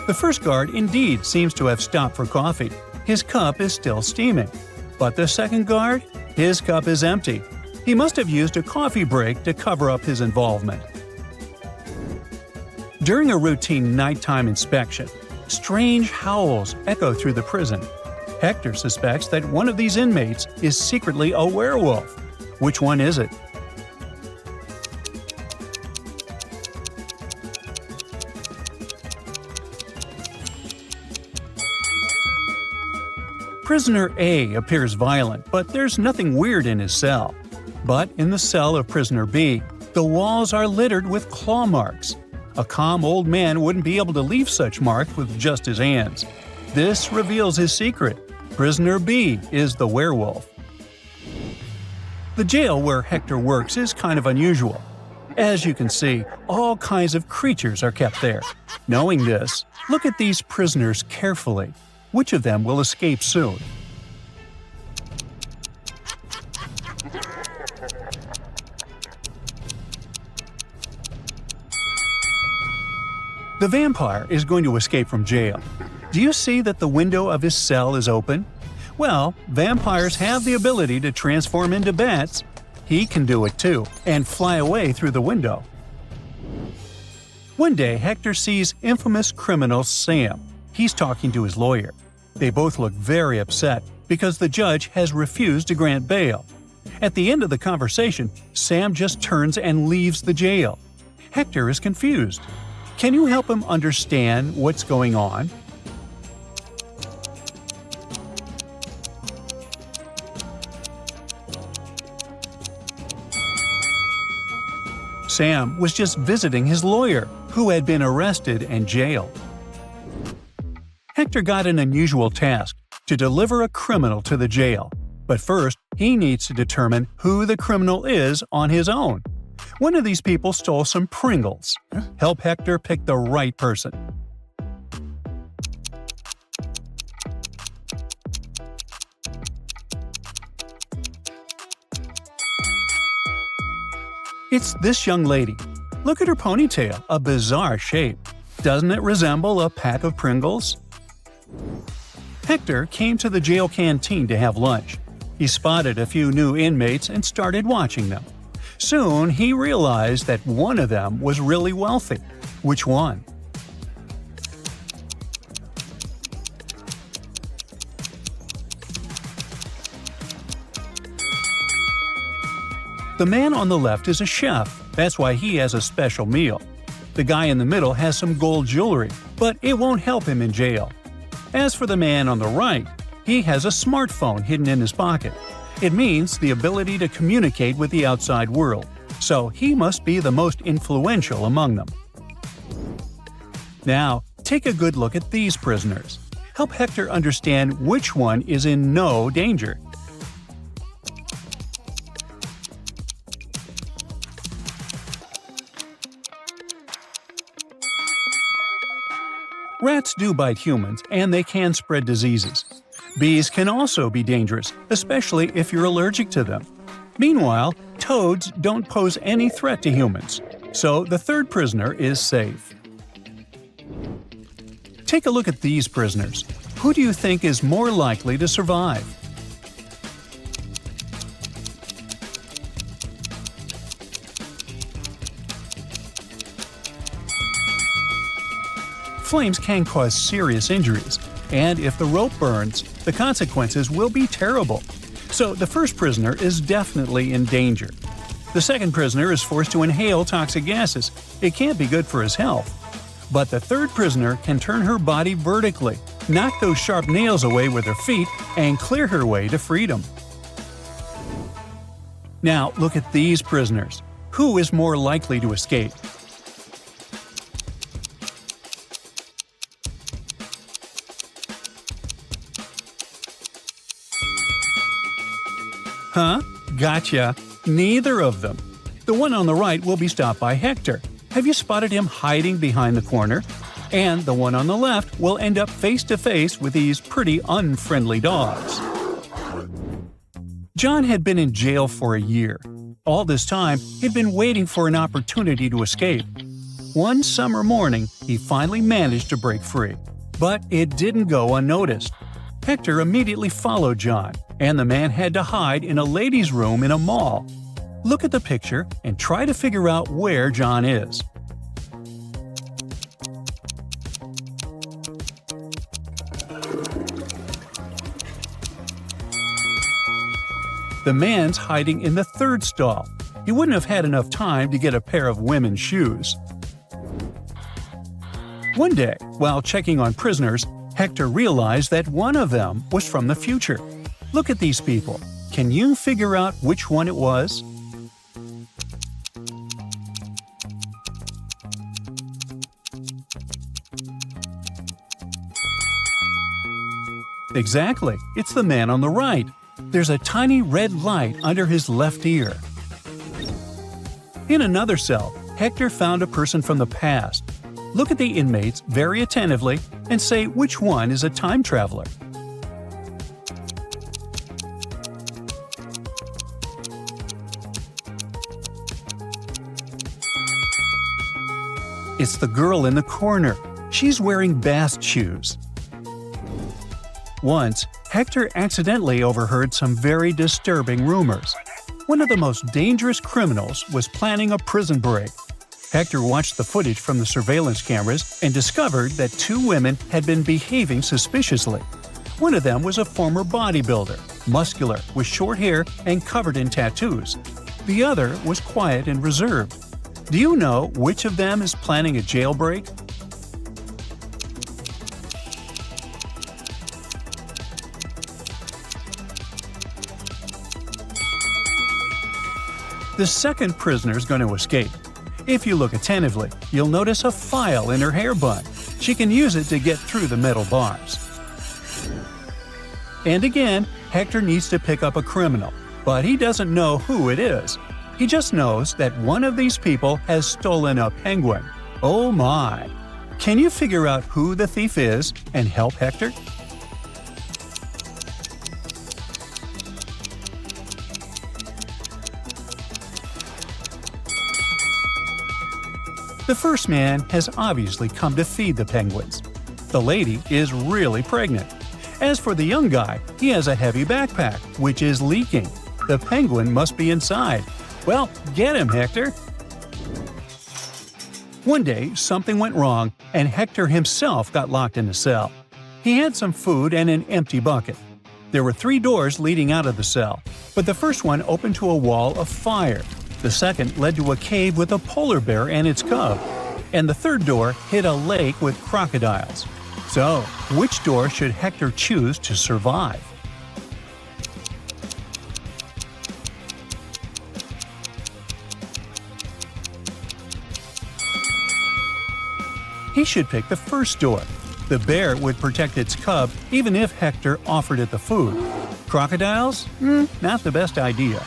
The first guard indeed seems to have stopped for coffee. His cup is still steaming. But the second guard? His cup is empty. He must have used a coffee break to cover up his involvement. During a routine nighttime inspection, strange howls echo through the prison. Hector suspects that one of these inmates is secretly a werewolf. Which one is it? Prisoner A appears violent, but there's nothing weird in his cell. But in the cell of Prisoner B, the walls are littered with claw marks. A calm old man wouldn't be able to leave such marks with just his hands. This reveals his secret. Prisoner B is the werewolf. The jail where Hector works is kind of unusual. As you can see, all kinds of creatures are kept there. Knowing this, look at these prisoners carefully. Which of them will escape soon? The vampire is going to escape from jail. Do you see that the window of his cell is open? Well, vampires have the ability to transform into bats. He can do it too, and fly away through the window. One day, Hector sees infamous criminal Sam. He's talking to his lawyer. They both look very upset because the judge has refused to grant bail. At the end of the conversation, Sam just turns and leaves the jail. Hector is confused. Can you help him understand what's going on? Sam was just visiting his lawyer, who had been arrested and jailed. Hector got an unusual task to deliver a criminal to the jail. But first, he needs to determine who the criminal is on his own. One of these people stole some Pringles. Help Hector pick the right person. It's this young lady. Look at her ponytail, a bizarre shape. Doesn't it resemble a pack of Pringles? Hector came to the jail canteen to have lunch. He spotted a few new inmates and started watching them. Soon, he realized that one of them was really wealthy. Which one? The man on the left is a chef. That's why he has a special meal. The guy in the middle has some gold jewelry, but it won't help him in jail. As for the man on the right, he has a smartphone hidden in his pocket. It means the ability to communicate with the outside world, so he must be the most influential among them. Now, take a good look at these prisoners. Help Hector understand which one is in no danger. Rats do bite humans, and they can spread diseases. Bees can also be dangerous, especially if you're allergic to them. Meanwhile, toads don't pose any threat to humans, so the third prisoner is safe. Take a look at these prisoners. Who do you think is more likely to survive? Flames can cause serious injuries, and if the rope burns, the consequences will be terrible. So the first prisoner is definitely in danger. The second prisoner is forced to inhale toxic gases. It can't be good for his health. But the third prisoner can turn her body vertically, knock those sharp nails away with her feet, and clear her way to freedom. Now look at these prisoners. Who is more likely to escape? Huh? Gotcha. Neither of them. The one on the right will be stopped by Hector. Have you spotted him hiding behind the corner? And the one on the left will end up face to face with these pretty unfriendly dogs. John had been in jail for a year. All this time, he'd been waiting for an opportunity to escape. One summer morning, he finally managed to break free. But it didn't go unnoticed. Hector immediately followed John, and the man had to hide in a ladies' room in a mall. Look at the picture and try to figure out where John is. The man's hiding in the third stall. He wouldn't have had enough time to get a pair of women's shoes. One day, while checking on prisoners, Hector realized that one of them was from the future. Look at these people. Can you figure out which one it was? Exactly, it's the man on the right. There's a tiny red light under his left ear. In another cell, Hector found a person from the past. Look at the inmates very attentively and say which one is a time traveler. It's the girl in the corner. She's wearing Bast shoes. Once, Hector accidentally overheard some very disturbing rumors. One of the most dangerous criminals was planning a prison break. Hector watched the footage from the surveillance cameras and discovered that two women had been behaving suspiciously. One of them was a former bodybuilder, muscular, with short hair and covered in tattoos. The other was quiet and reserved. Do you know which of them is planning a jailbreak? The second prisoner is going to escape. If you look attentively, you'll notice a file in her hair bun. She can use it to get through the metal bars. And again, Hector needs to pick up a criminal, but he doesn't know who it is. He just knows that one of these people has stolen a penguin. Oh my! Can you figure out who the thief is and help Hector? The first man has obviously come to feed the penguins. The lady is really pregnant. As for the young guy, he has a heavy backpack, which is leaking. The penguin must be inside. Well, get him, Hector! One day, something went wrong, and Hector himself got locked in a cell. He had some food and an empty bucket. There were 3 doors leading out of the cell, but the first one opened to a wall of fire. The second led to a cave with a polar bear and its cub. And the third door hid a lake with crocodiles. So, which door should Hector choose to survive? He should pick the first door. The bear would protect its cub even if Hector offered it the food. Crocodiles? Not the best idea.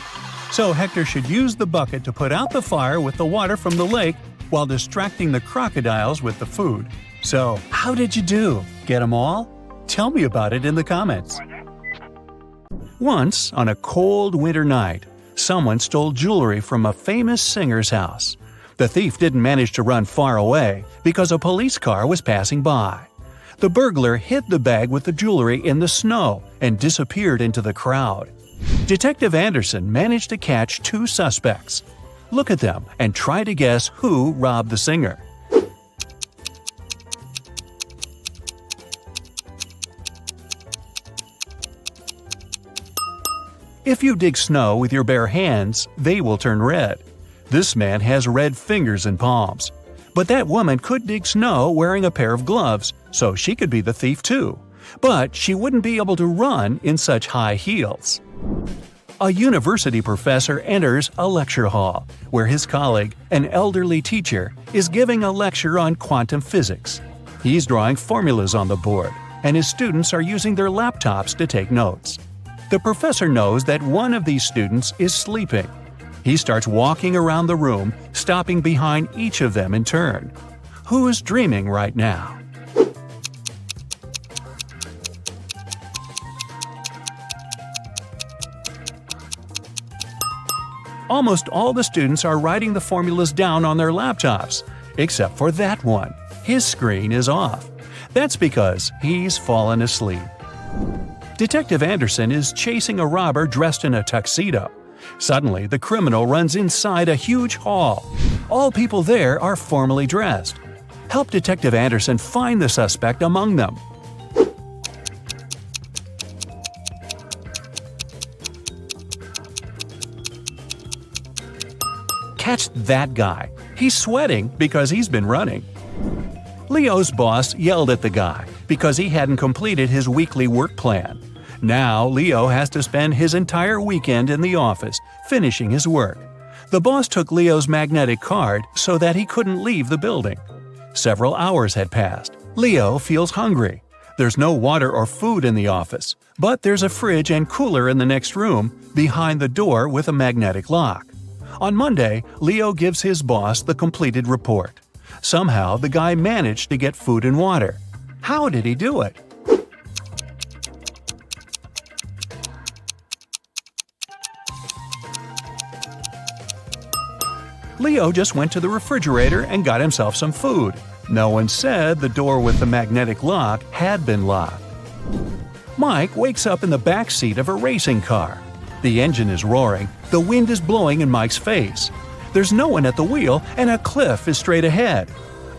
So Hector should use the bucket to put out the fire with the water from the lake while distracting the crocodiles with the food. So, how did you do? Get them all? Tell me about it in the comments. Once, on a cold winter night, someone stole jewelry from a famous singer's house. The thief didn't manage to run far away because a police car was passing by. The burglar hid the bag with the jewelry in the snow and disappeared into the crowd. Detective Anderson managed to catch 2 suspects. Look at them and try to guess who robbed the singer. If you dig snow with your bare hands, they will turn red. This man has red fingers and palms. But that woman could dig snow wearing a pair of gloves, so she could be the thief too. But she wouldn't be able to run in such high heels. A university professor enters a lecture hall, where his colleague, an elderly teacher, is giving a lecture on quantum physics. He's drawing formulas on the board, and his students are using their laptops to take notes. The professor knows that one of these students is sleeping. He starts walking around the room, stopping behind each of them in turn. Who's dreaming right now? Almost all the students are writing the formulas down on their laptops, except for that one. His screen is off. That's because he's fallen asleep. Detective Anderson is chasing a robber dressed in a tuxedo. Suddenly, the criminal runs inside a huge hall. All people there are formally dressed. Help Detective Anderson find the suspect among them. Catch that guy. He's sweating because he's been running. Leo's boss yelled at the guy because he hadn't completed his weekly work plan. Now Leo has to spend his entire weekend in the office, finishing his work. The boss took Leo's magnetic card so that he couldn't leave the building. Several hours had passed. Leo feels hungry. There's no water or food in the office, but there's a fridge and cooler in the next room, behind the door with a magnetic lock. On Monday, Leo gives his boss the completed report. Somehow, the guy managed to get food and water. How did he do it? Leo just went to the refrigerator and got himself some food. No one said the door with the magnetic lock had been locked. Mike wakes up in the back seat of a racing car. The engine is roaring, the wind is blowing in Mike's face. There's no one at the wheel and a cliff is straight ahead.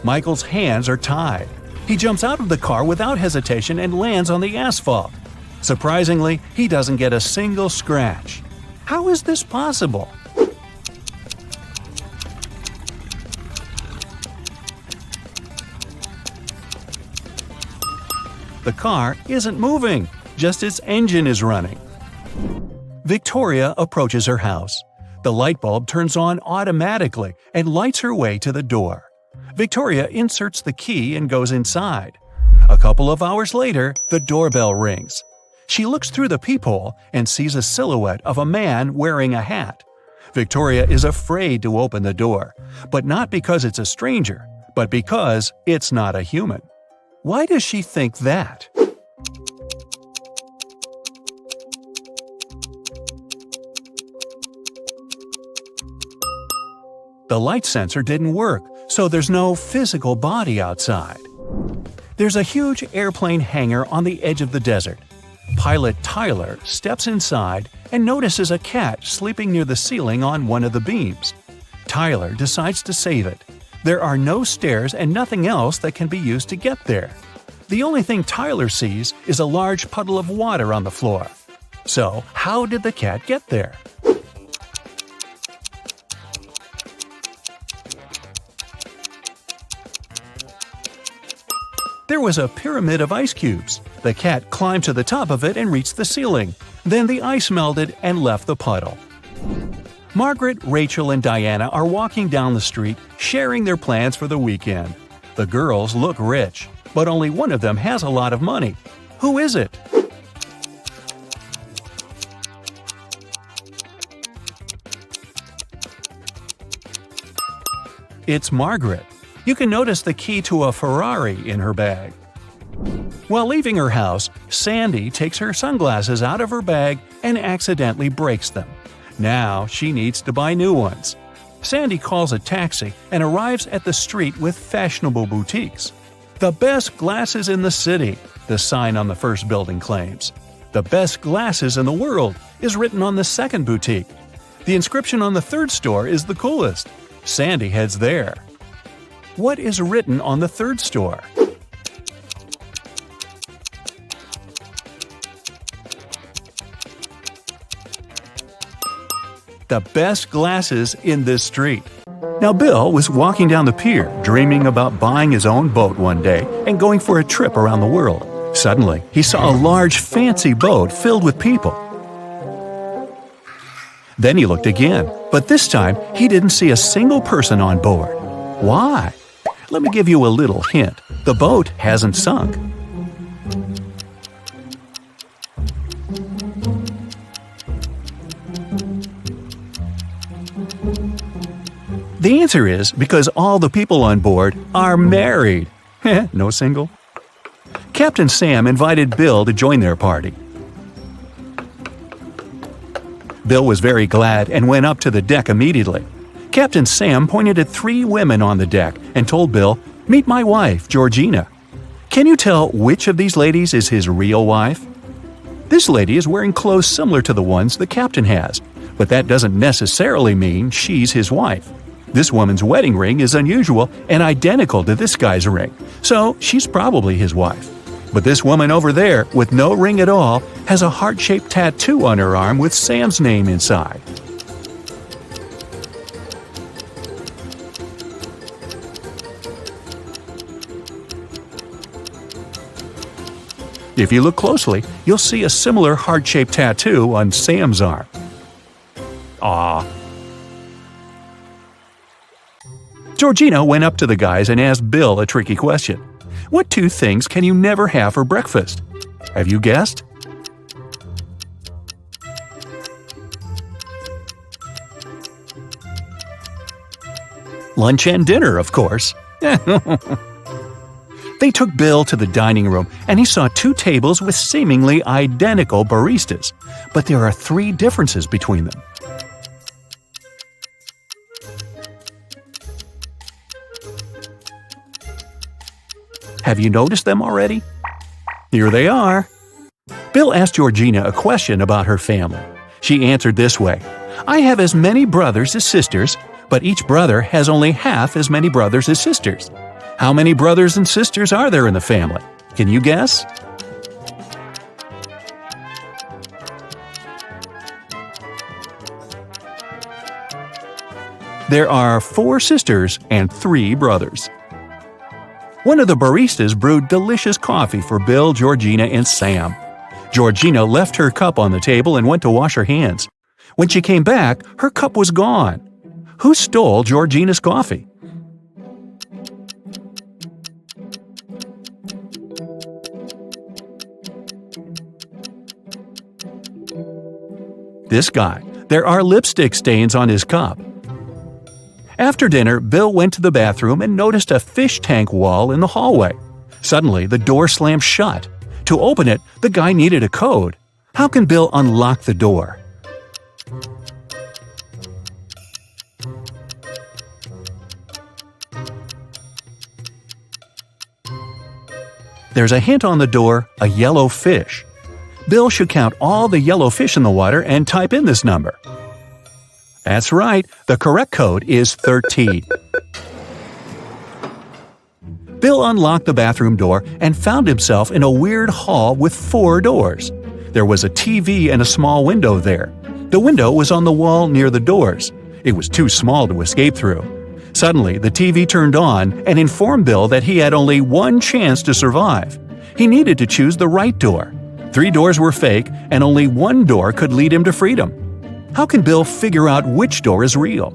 Michael's hands are tied. He jumps out of the car without hesitation and lands on the asphalt. Surprisingly, he doesn't get a single scratch. How is this possible? The car isn't moving, just its engine is running. Victoria approaches her house. The light bulb turns on automatically and lights her way to the door. Victoria inserts the key and goes inside. A couple of hours later, the doorbell rings. She looks through the peephole and sees a silhouette of a man wearing a hat. Victoria is afraid to open the door, but not because it's a stranger, but because it's not a human. Why does she think that? The light sensor didn't work, so there's no physical body outside. There's a huge airplane hangar on the edge of the desert. Pilot Tyler steps inside and notices a cat sleeping near the ceiling on one of the beams. Tyler decides to save it. There are no stairs and nothing else that can be used to get there. The only thing Tyler sees is a large puddle of water on the floor. So, how did the cat get there? There was a pyramid of ice cubes. The cat climbed to the top of it and reached the ceiling. Then the ice melted and left the puddle. Margaret, Rachel, and Diana are walking down the street, sharing their plans for the weekend. The girls look rich, but only one of them has a lot of money. Who is it? It's Margaret. You can notice the key to a Ferrari in her bag. While leaving her house, Sandy takes her sunglasses out of her bag and accidentally breaks them. Now she needs to buy new ones. Sandy calls a taxi and arrives at the street with fashionable boutiques. "The best glasses in the city," the sign on the first building claims. "The best glasses in the world" is written on the second boutique. The inscription on the third store is the coolest. Sandy heads there. What is written on the third store? the best glasses in this street. Now Bill was walking down the pier, dreaming about buying his own boat one day and going for a trip around the world. Suddenly, he saw a large, fancy boat filled with people. Then he looked again, but this time he didn't see a single person on board. Why? Let me give you a little hint. The boat hasn't sunk. The answer is because all the people on board are married. No single? Captain Sam invited Bill to join their party. Bill was very glad and went up to the deck immediately. Captain Sam pointed at 3 women on the deck and told Bill, "Meet my wife, Georgina." Can you tell which of these ladies is his real wife? This lady is wearing clothes similar to the ones the captain has, but that doesn't necessarily mean she's his wife. This woman's wedding ring is unusual and identical to this guy's ring, so she's probably his wife. But this woman over there, with no ring at all, has a heart-shaped tattoo on her arm with Sam's name inside. If you look closely, you'll see a similar heart-shaped tattoo on Sam's arm. Aww. Georgina went up to the guys and asked Bill a tricky question. What 2 things can you never have for breakfast? Have you guessed? Lunch and dinner, of course. They took Bill to the dining room, and he saw 2 tables with seemingly identical baristas, but there are 3 differences between them. Have you noticed them already? Here they are. Bill asked Georgina a question about her family. She answered this way, "I have as many brothers as sisters, but each brother has only half as many brothers as sisters. How many brothers and sisters are there in the family? Can you guess?" There are 4 sisters and 3 brothers. One of the baristas brewed delicious coffee for Bill, Georgina, and Sam. Georgina left her cup on the table and went to wash her hands. When she came back, her cup was gone. Who stole Georgina's coffee? This guy. There are lipstick stains on his cup. After dinner, Bill went to the bathroom and noticed a fish tank wall in the hallway. Suddenly, the door slammed shut. To open it, the guy needed a code. How can Bill unlock the door? There's a hint on the door, a yellow fish. Bill should count all the yellow fish in the water and type in this number. That's right, the correct code is 13. Bill unlocked the bathroom door and found himself in a weird hall with 4 doors. There was a TV and a small window there. The window was on the wall near the doors. It was too small to escape through. Suddenly, the TV turned on and informed Bill that he had only one chance to survive. He needed to choose the right door. 3 doors were fake, and only one door could lead him to freedom. How can Bill figure out which door is real?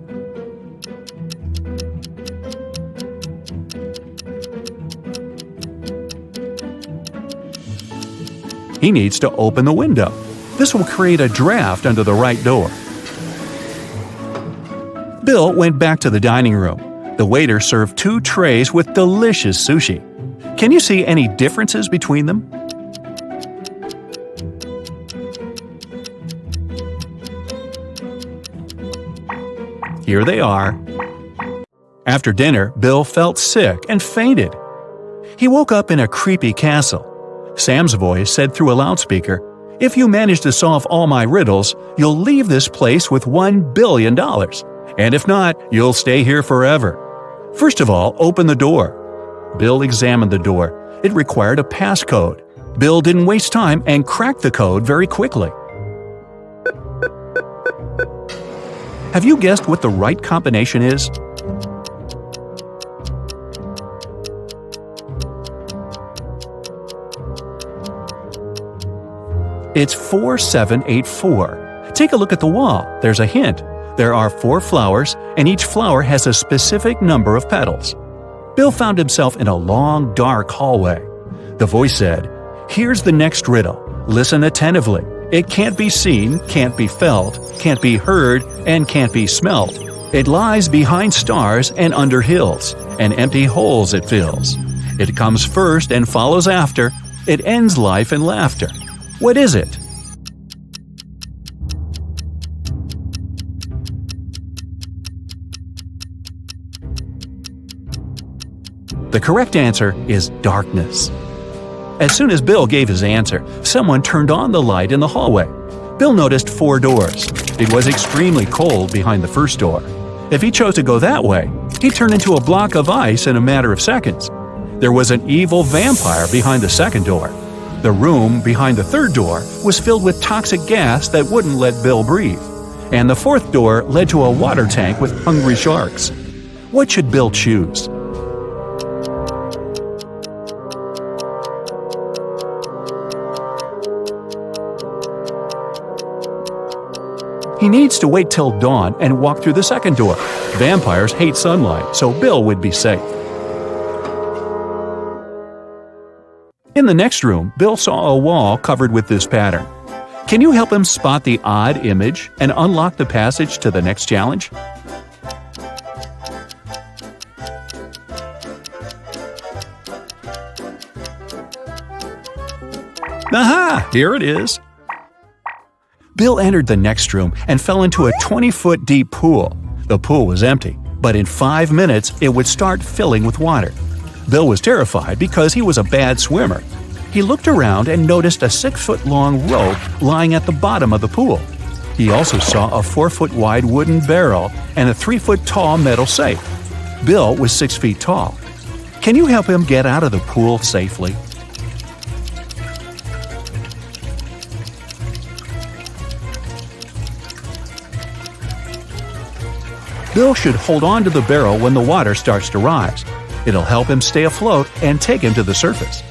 He needs to open the window. This will create a draft under the right door. Bill went back to the dining room. The waiter served 2 trays with delicious sushi. Can you see any differences between them? Here they are. After dinner, Bill felt sick and fainted. He woke up in a creepy castle. Sam's voice said through a loudspeaker, "If you manage to solve all my riddles, you'll leave this place with $1 billion. And if not, you'll stay here forever. First of all, open the door." Bill examined the door. It required a passcode. Bill didn't waste time and cracked the code very quickly. Have you guessed what the right combination is? It's 4784. Take a look at the wall. There's a hint. There are 4 flowers, and each flower has a specific number of petals. Bill found himself in a long, dark hallway. The voice said, "Here's the next riddle. Listen attentively. It can't be seen, can't be felt, can't be heard, and can't be smelt. It lies behind stars and under hills, and empty holes it fills. It comes first and follows after. It ends life in laughter. What is it?" The correct answer is darkness. As soon as Bill gave his answer, someone turned on the light in the hallway. Bill noticed 4 doors. It was extremely cold behind the first door. If he chose to go that way, he'd turn into a block of ice in a matter of seconds. There was an evil vampire behind the second door. The room behind the third door was filled with toxic gas that wouldn't let Bill breathe. And the fourth door led to a water tank with hungry sharks. What should Bill choose? He needs to wait till dawn and walk through the second door. Vampires hate sunlight, so Bill would be safe. In the next room, Bill saw a wall covered with this pattern. Can you help him spot the odd image and unlock the passage to the next challenge? Aha! Here it is. Bill entered the next room and fell into a 20-foot deep pool. The pool was empty, but in 5 minutes it would start filling with water. Bill was terrified because he was a bad swimmer. He looked around and noticed a 6-foot-long rope lying at the bottom of the pool. He also saw a 4-foot-wide wooden barrel and a 3-foot-tall metal safe. Bill was 6 feet tall. Can you help him get out of the pool safely? Bill should hold on to the barrel when the water starts to rise. It'll help him stay afloat and take him to the surface.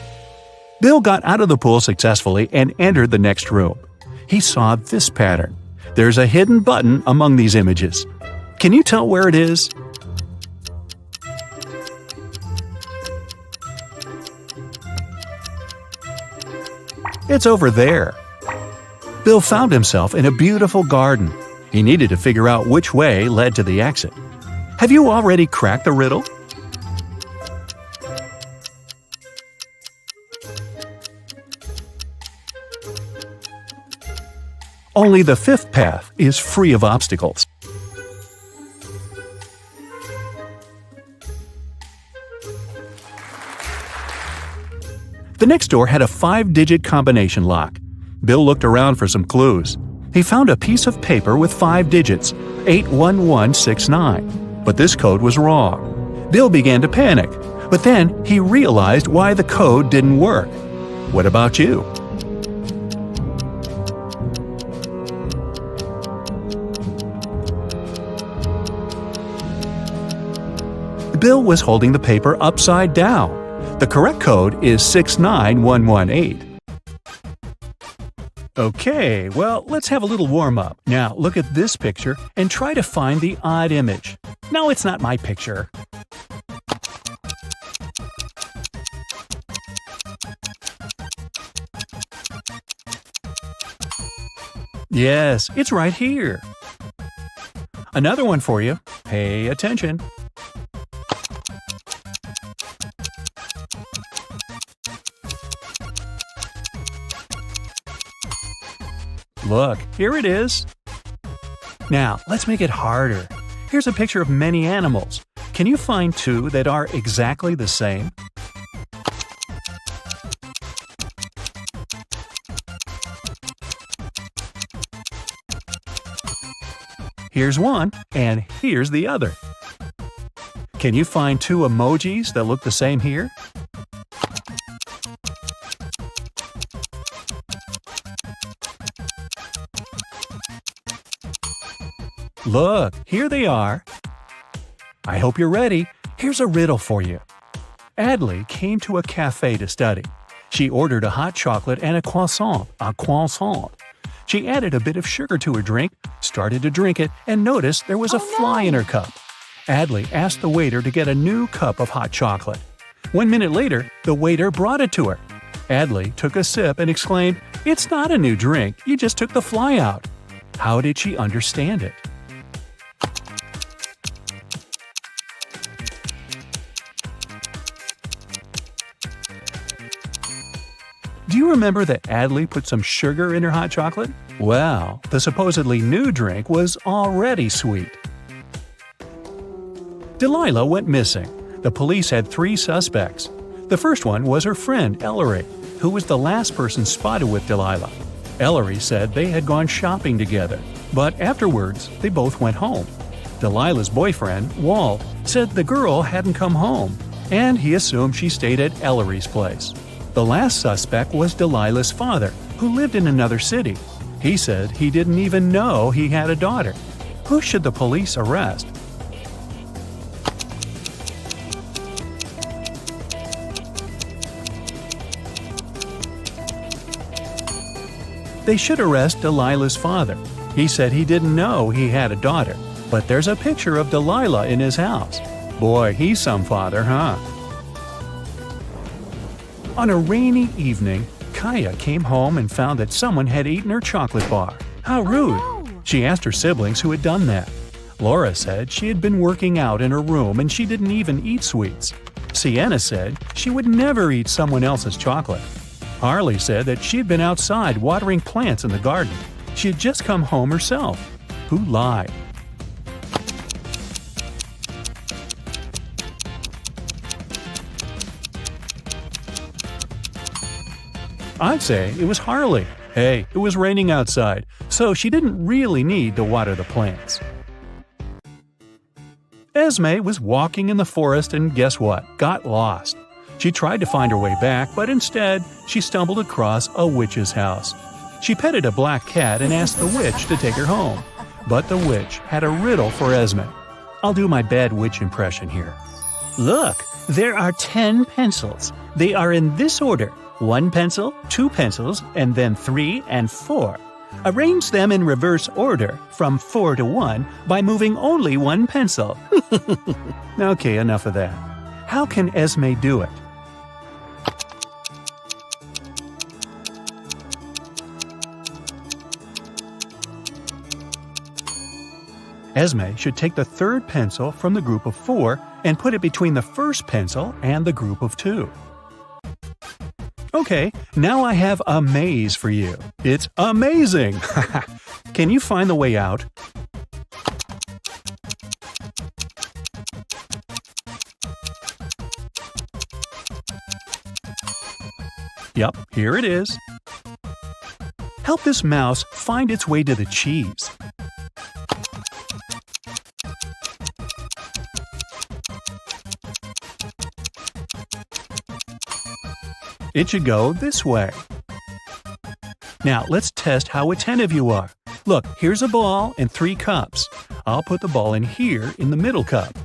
Bill got out of the pool successfully and entered the next room. He saw this pattern. There's a hidden button among these images. Can you tell where it is? It's over there. Bill found himself in a beautiful garden. He needed to figure out which way led to the exit. Have you already cracked the riddle? Only the 5th path is free of obstacles. The next door had a 5-digit combination lock. Bill looked around for some clues. He found a piece of paper with 5 digits, 81169. But this code was wrong. Bill began to panic, but then he realized why the code didn't work. What about you? Bill was holding the paper upside down. The correct code is 69118. Okay, well, let's have a little warm-up. Now, look at this picture and try to find the odd image. No, it's not my picture. Yes, it's right here. Another one for you. Pay attention. Look, here it is. Now, let's make it harder. Here's a picture of many animals. Can you find 2 that are exactly the same? Here's one, and here's the other. Can you find 2 emojis that look the same here? Look, here they are. I hope you're ready. Here's a riddle for you. Adley came to a cafe to study. She ordered a hot chocolate and a croissant. She added a bit of sugar to her drink, started to drink it, and noticed there was a fly in her cup. Adley asked the waiter to get a new cup of hot chocolate. 1 minute later, the waiter brought it to her. Adley took a sip and exclaimed, "It's not a new drink, you just took the fly out." How did she understand it? Do you remember that Adley put some sugar in her hot chocolate? Well, the supposedly new drink was already sweet. Delilah went missing. The police had 3 suspects. The first one was her friend, Ellery, who was the last person spotted with Delilah. Ellery said they had gone shopping together, but afterwards they both went home. Delilah's boyfriend, Walt, said the girl hadn't come home, and he assumed she stayed at Ellery's place. The last suspect was Delilah's father, who lived in another city. He said he didn't even know he had a daughter. Who should the police arrest? They should arrest Delilah's father. He said he didn't know he had a daughter, but there's a picture of Delilah in his house. Boy, he's some father, huh? On a rainy evening, Kaya came home and found that someone had eaten her chocolate bar. How rude! She asked her siblings who had done that. Laura said she had been working out in her room and she didn't even eat sweets. Sienna said she would never eat someone else's chocolate. Harley said that she had been outside watering plants in the garden. She had just come home herself. Who lied? I'd say it was Harley. Hey, it was raining outside, so she didn't really need to water the plants. Esme was walking in the forest and guess what? Got lost. She tried to find her way back, but instead, she stumbled across a witch's house. She petted a black cat and asked the witch to take her home. But the witch had a riddle for Esme. I'll do my bad witch impression here. Look, there are 10 pencils. They are in this order: 1 pencil, 2 pencils, and then 3 and 4. Arrange them in reverse order, from 4 to 1, by moving only 1 pencil. Okay, enough of that. How can Esme do it? Esme should take the third pencil from the group of 4 and put it between the first pencil and the group of 2. Okay, now I have a maze for you. It's amazing! Can you find the way out? Yup, here it is. Help this mouse find its way to the cheese. It should go this way. Now, let's test how attentive you are. Look, here's a ball and 3 cups. I'll put the ball in here in the middle cup.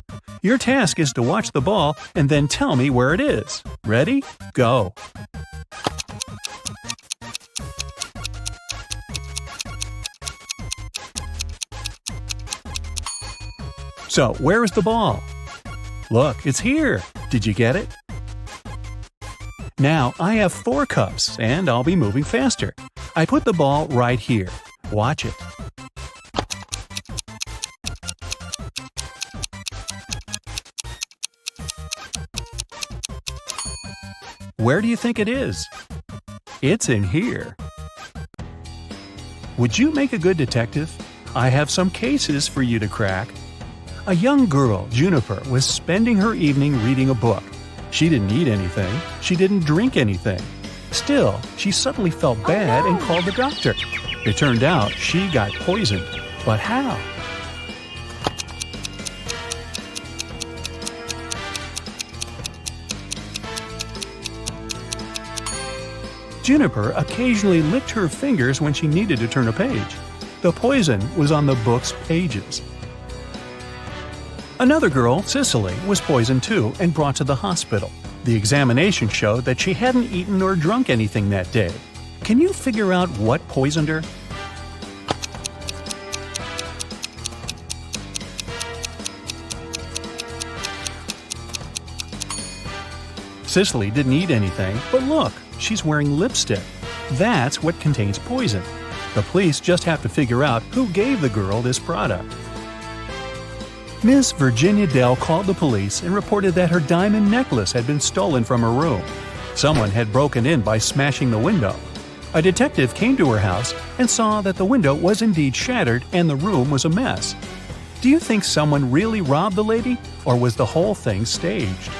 Your task is to watch the ball and then tell me where it is. Ready? Go. So, where is the ball? Look, it's here. Did you get it? Now, I have 4 cups, and I'll be moving faster. I put the ball right here. Watch it. Where do you think it is? It's in here. Would you make a good detective? I have some cases for you to crack. A young girl, Juniper, was spending her evening reading a book. She didn't eat anything. She didn't drink anything. Still, she suddenly felt bad and called the doctor. It turned out she got poisoned. But how? Juniper occasionally licked her fingers when she needed to turn a page. The poison was on the book's pages. Another girl, Cicely, was poisoned too and brought to the hospital. The examination showed that she hadn't eaten or drunk anything that day. Can you figure out what poisoned her? Cicely didn't eat anything, but look, she's wearing lipstick. That's what contains poison. The police just have to figure out who gave the girl this product. Miss Virginia Dell called the police and reported that her diamond necklace had been stolen from her room. Someone had broken in by smashing the window. A detective came to her house and saw that the window was indeed shattered and the room was a mess. Do you think someone really robbed the lady, or was the whole thing staged?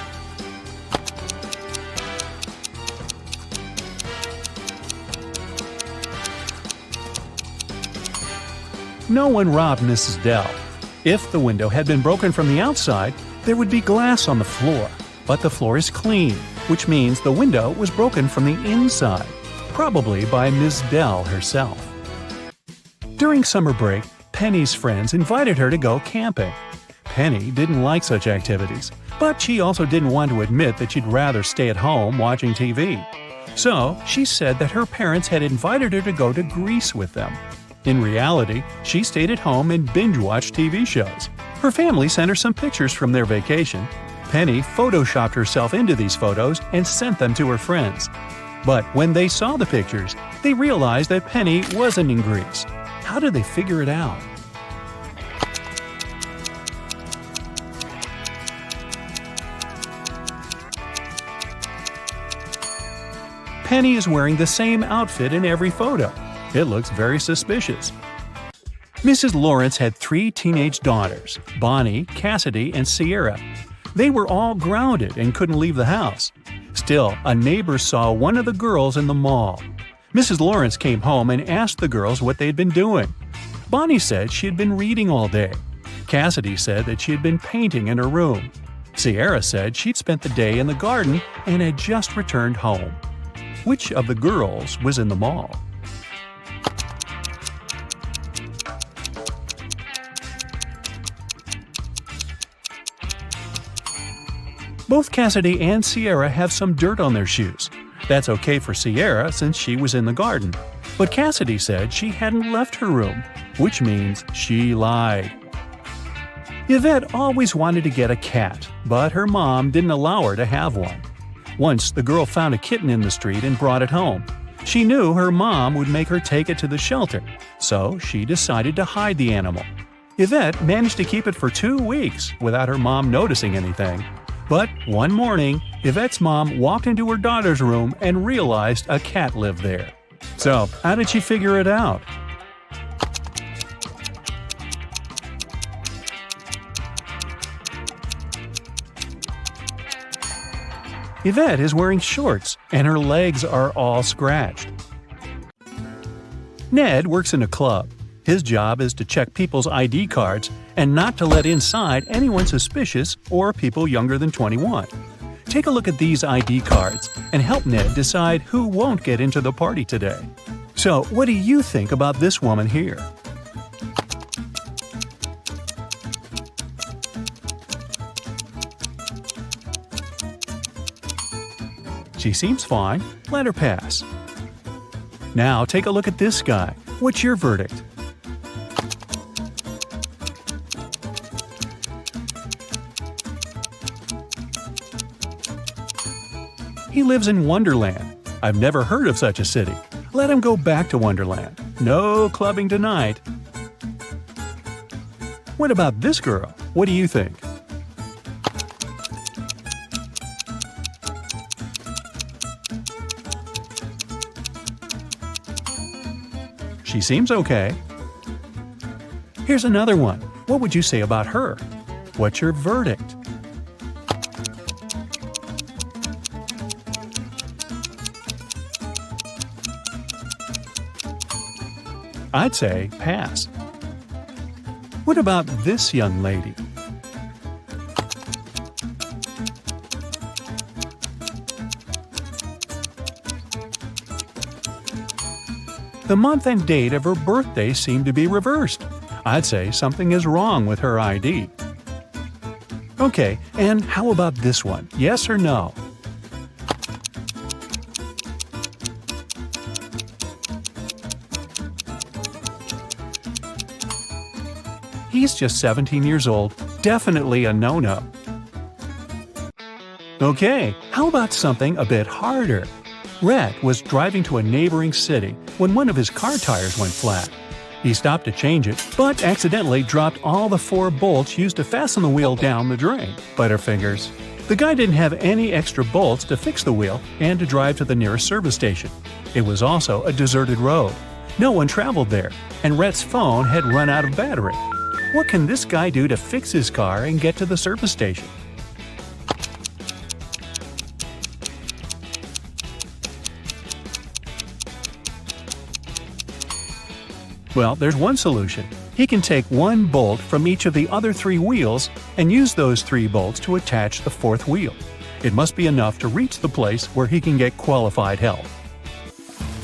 No one robbed Mrs. Dell. If the window had been broken from the outside, there would be glass on the floor. But the floor is clean, which means the window was broken from the inside, probably by Ms. Dell herself. During summer break, Penny's friends invited her to go camping. Penny didn't like such activities, but she also didn't want to admit that she'd rather stay at home watching TV. So she said that her parents had invited her to go to Greece with them. In reality, she stayed at home and binge-watched TV shows. Her family sent her some pictures from their vacation. Penny photoshopped herself into these photos and sent them to her friends. But when they saw the pictures, they realized that Penny wasn't in Greece. How did they figure it out? Penny is wearing the same outfit in every photo. It looks very suspicious. Mrs. Lawrence had 3 teenage daughters, Bonnie, Cassidy, and Sierra. They were all grounded and couldn't leave the house. Still, a neighbor saw one of the girls in the mall. Mrs. Lawrence came home and asked the girls what they'd been doing. Bonnie said she had been reading all day. Cassidy said that she had been painting in her room. Sierra said she'd spent the day in the garden and had just returned home. Which of the girls was in the mall? Both Cassidy and Sierra have some dirt on their shoes. That's okay for Sierra since she was in the garden. But Cassidy said she hadn't left her room, which means she lied. Yvette always wanted to get a cat, but her mom didn't allow her to have one. Once the girl found a kitten in the street and brought it home. She knew her mom would make her take it to the shelter, so she decided to hide the animal. Yvette managed to keep it for 2 weeks without her mom noticing anything. But one morning, Yvette's mom walked into her daughter's room and realized a cat lived there. So, how did she figure it out? Yvette is wearing shorts, and her legs are all scratched. Ned works in a club. His job is to check people's ID cards and not to let inside anyone suspicious or people younger than 21. Take a look at these ID cards and help Ned decide who won't get into the party today. So, what do you think about this woman here? She seems fine. Let her pass. Now take a look at this guy. What's your verdict? He lives in Wonderland. I've never heard of such a city. Let him go back to Wonderland. No clubbing tonight. What about this girl? What do you think? She seems okay. Here's another one. What would you say about her? What's your verdict? I'd say pass. What about this young lady? The month and date of her birthday seem to be reversed. I'd say something is wrong with her ID. Okay, and how about this one? Yes or no? He's just 17 years old. Definitely a no-no. Okay, how about something a bit harder? Rhett was driving to a neighboring city when one of his car tires went flat. He stopped to change it, but accidentally dropped all the 4 bolts used to fasten the wheel down the drain. Butterfingers. The guy didn't have any extra bolts to fix the wheel and to drive to the nearest service station. It was also a deserted road. No one traveled there, and Rhett's phone had run out of battery. What can this guy do to fix his car and get to the service station? Well, there's one solution. He can take 1 bolt from each of the other 3 wheels and use those 3 bolts to attach the 4th wheel. It must be enough to reach the place where he can get qualified help.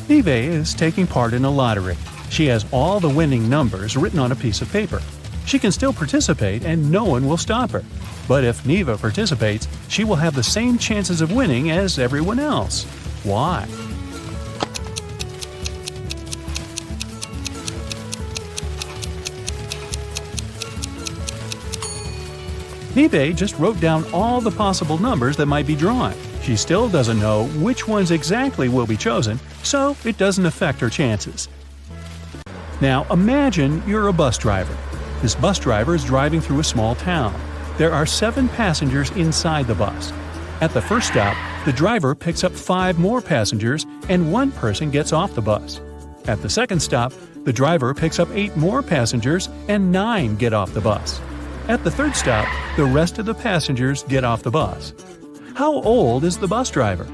Nive is taking part in a lottery. She has all the winning numbers written on a piece of paper. She can still participate and no one will stop her. But if Nive participates, she will have the same chances of winning as everyone else. Why? Nive just wrote down all the possible numbers that might be drawn. She still doesn't know which ones exactly will be chosen, so it doesn't affect her chances. Now imagine you're a bus driver. This bus driver is driving through a small town. There are 7 passengers inside the bus. At the first stop, the driver picks up 5 more passengers and 1 person gets off the bus. At the second stop, the driver picks up 8 more passengers and 9 get off the bus. At the third stop, the rest of the passengers get off the bus. How old is the bus driver?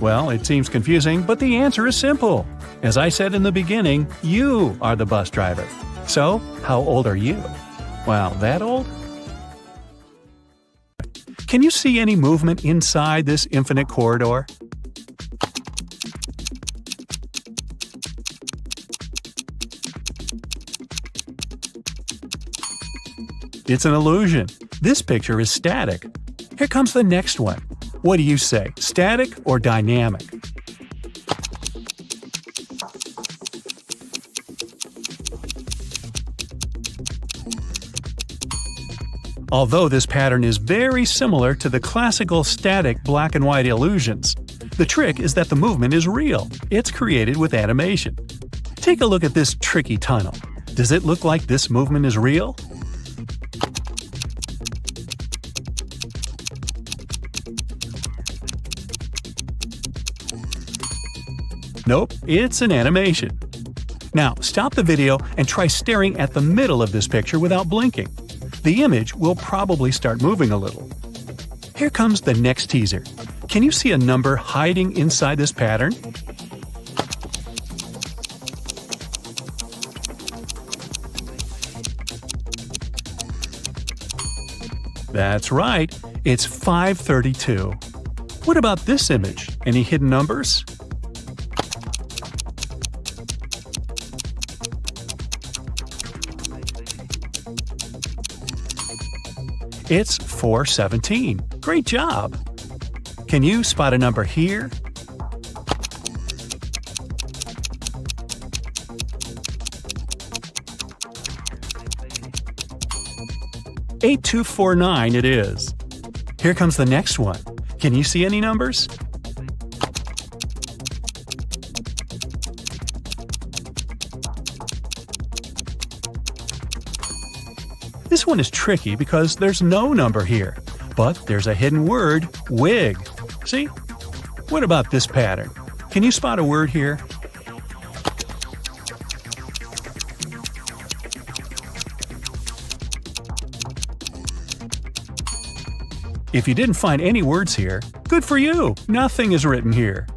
Well, it seems confusing, but the answer is simple. As I said in the beginning, you are the bus driver. So, how old are you? Wow, that old? Can you see any movement inside this infinite corridor? It's an illusion. This picture is static. Here comes the next one. What do you say, static or dynamic? Although this pattern is very similar to the classical static black and white illusions, the trick is that the movement is real. It's created with animation. Take a look at this tricky tunnel. Does it look like this movement is real? Nope, it's an animation. Now, stop the video and try staring at the middle of this picture without blinking. The image will probably start moving a little. Here comes the next teaser. Can you see a number hiding inside this pattern? That's right, it's 532. What about this image? Any hidden numbers? It's 417. Great job! Can you spot a number here? $8249 it is. Here comes the next one. Can you see any numbers? This one is tricky because there's no number here, but there's a hidden word, wig. See? What about this pattern? Can you spot a word here? If you didn't find any words here, good for you! Nothing is written here.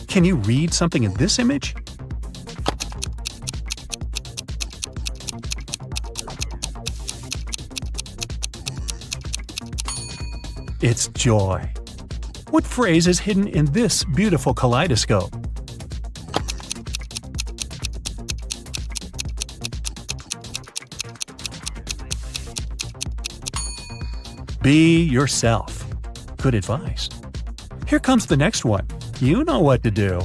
Can you read something in this image? It's joy. What phrase is hidden in this beautiful kaleidoscope? Be yourself. Good advice. Here comes the next one. You know what to do.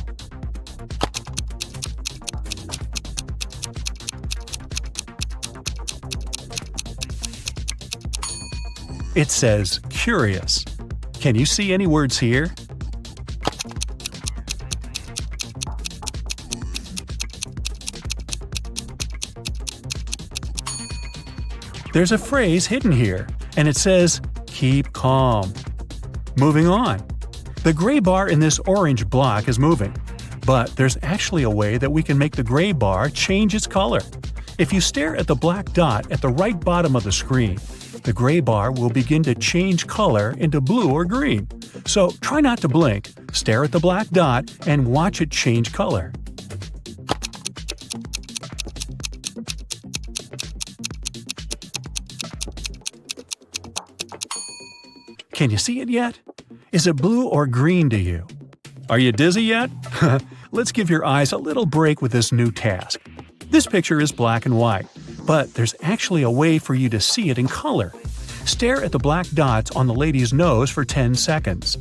It says curious. Can you see any words here? There's a phrase hidden here, and it says, keep calm. Moving on. The gray bar in this orange block is moving, but there's actually a way that we can make the gray bar change its color. If you stare at the black dot at the right bottom of the screen, the gray bar will begin to change color into blue or green. So try not to blink, stare at the black dot, and watch it change color. Can you see it yet? Is it blue or green to you? Are you dizzy yet? Let's give your eyes a little break with this new task. This picture is black and white, but there's actually a way for you to see it in color. Stare at the black dots on the lady's nose for 10 seconds.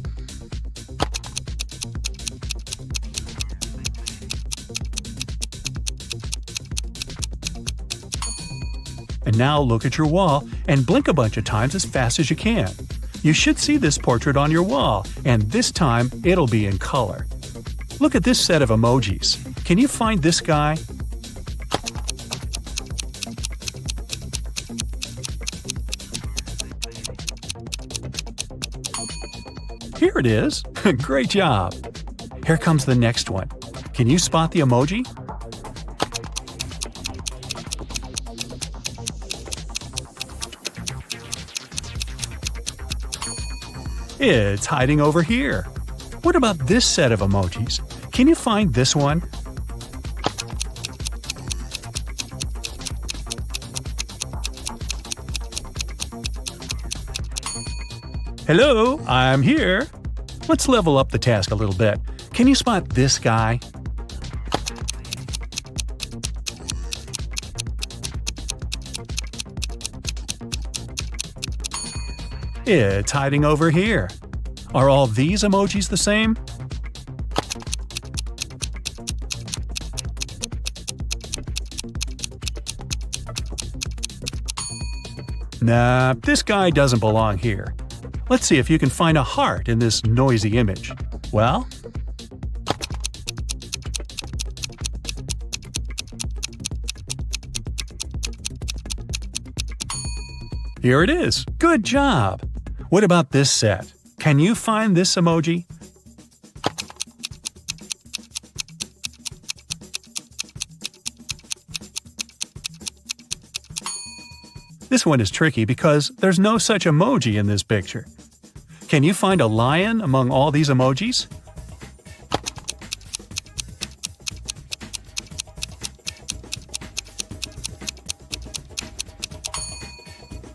And now look at your wall and blink a bunch of times as fast as you can. You should see this portrait on your wall, and this time it'll be in color. Look at this set of emojis. Can you find this guy? Here it is. Great job. Here comes the next one. Can you spot the emoji? It's hiding over here. What about this set of emojis? Can you find this one? Hello, I'm here. Let's level up the task a little bit. Can you spot this guy? It's hiding over here. Are all these emojis the same? Nah, this guy doesn't belong here. Let's see if you can find a heart in this noisy image. Well? Here it is. Good job. What about this set? Can you find this emoji? This one is tricky because there's no such emoji in this picture. Can you find a lion among all these emojis?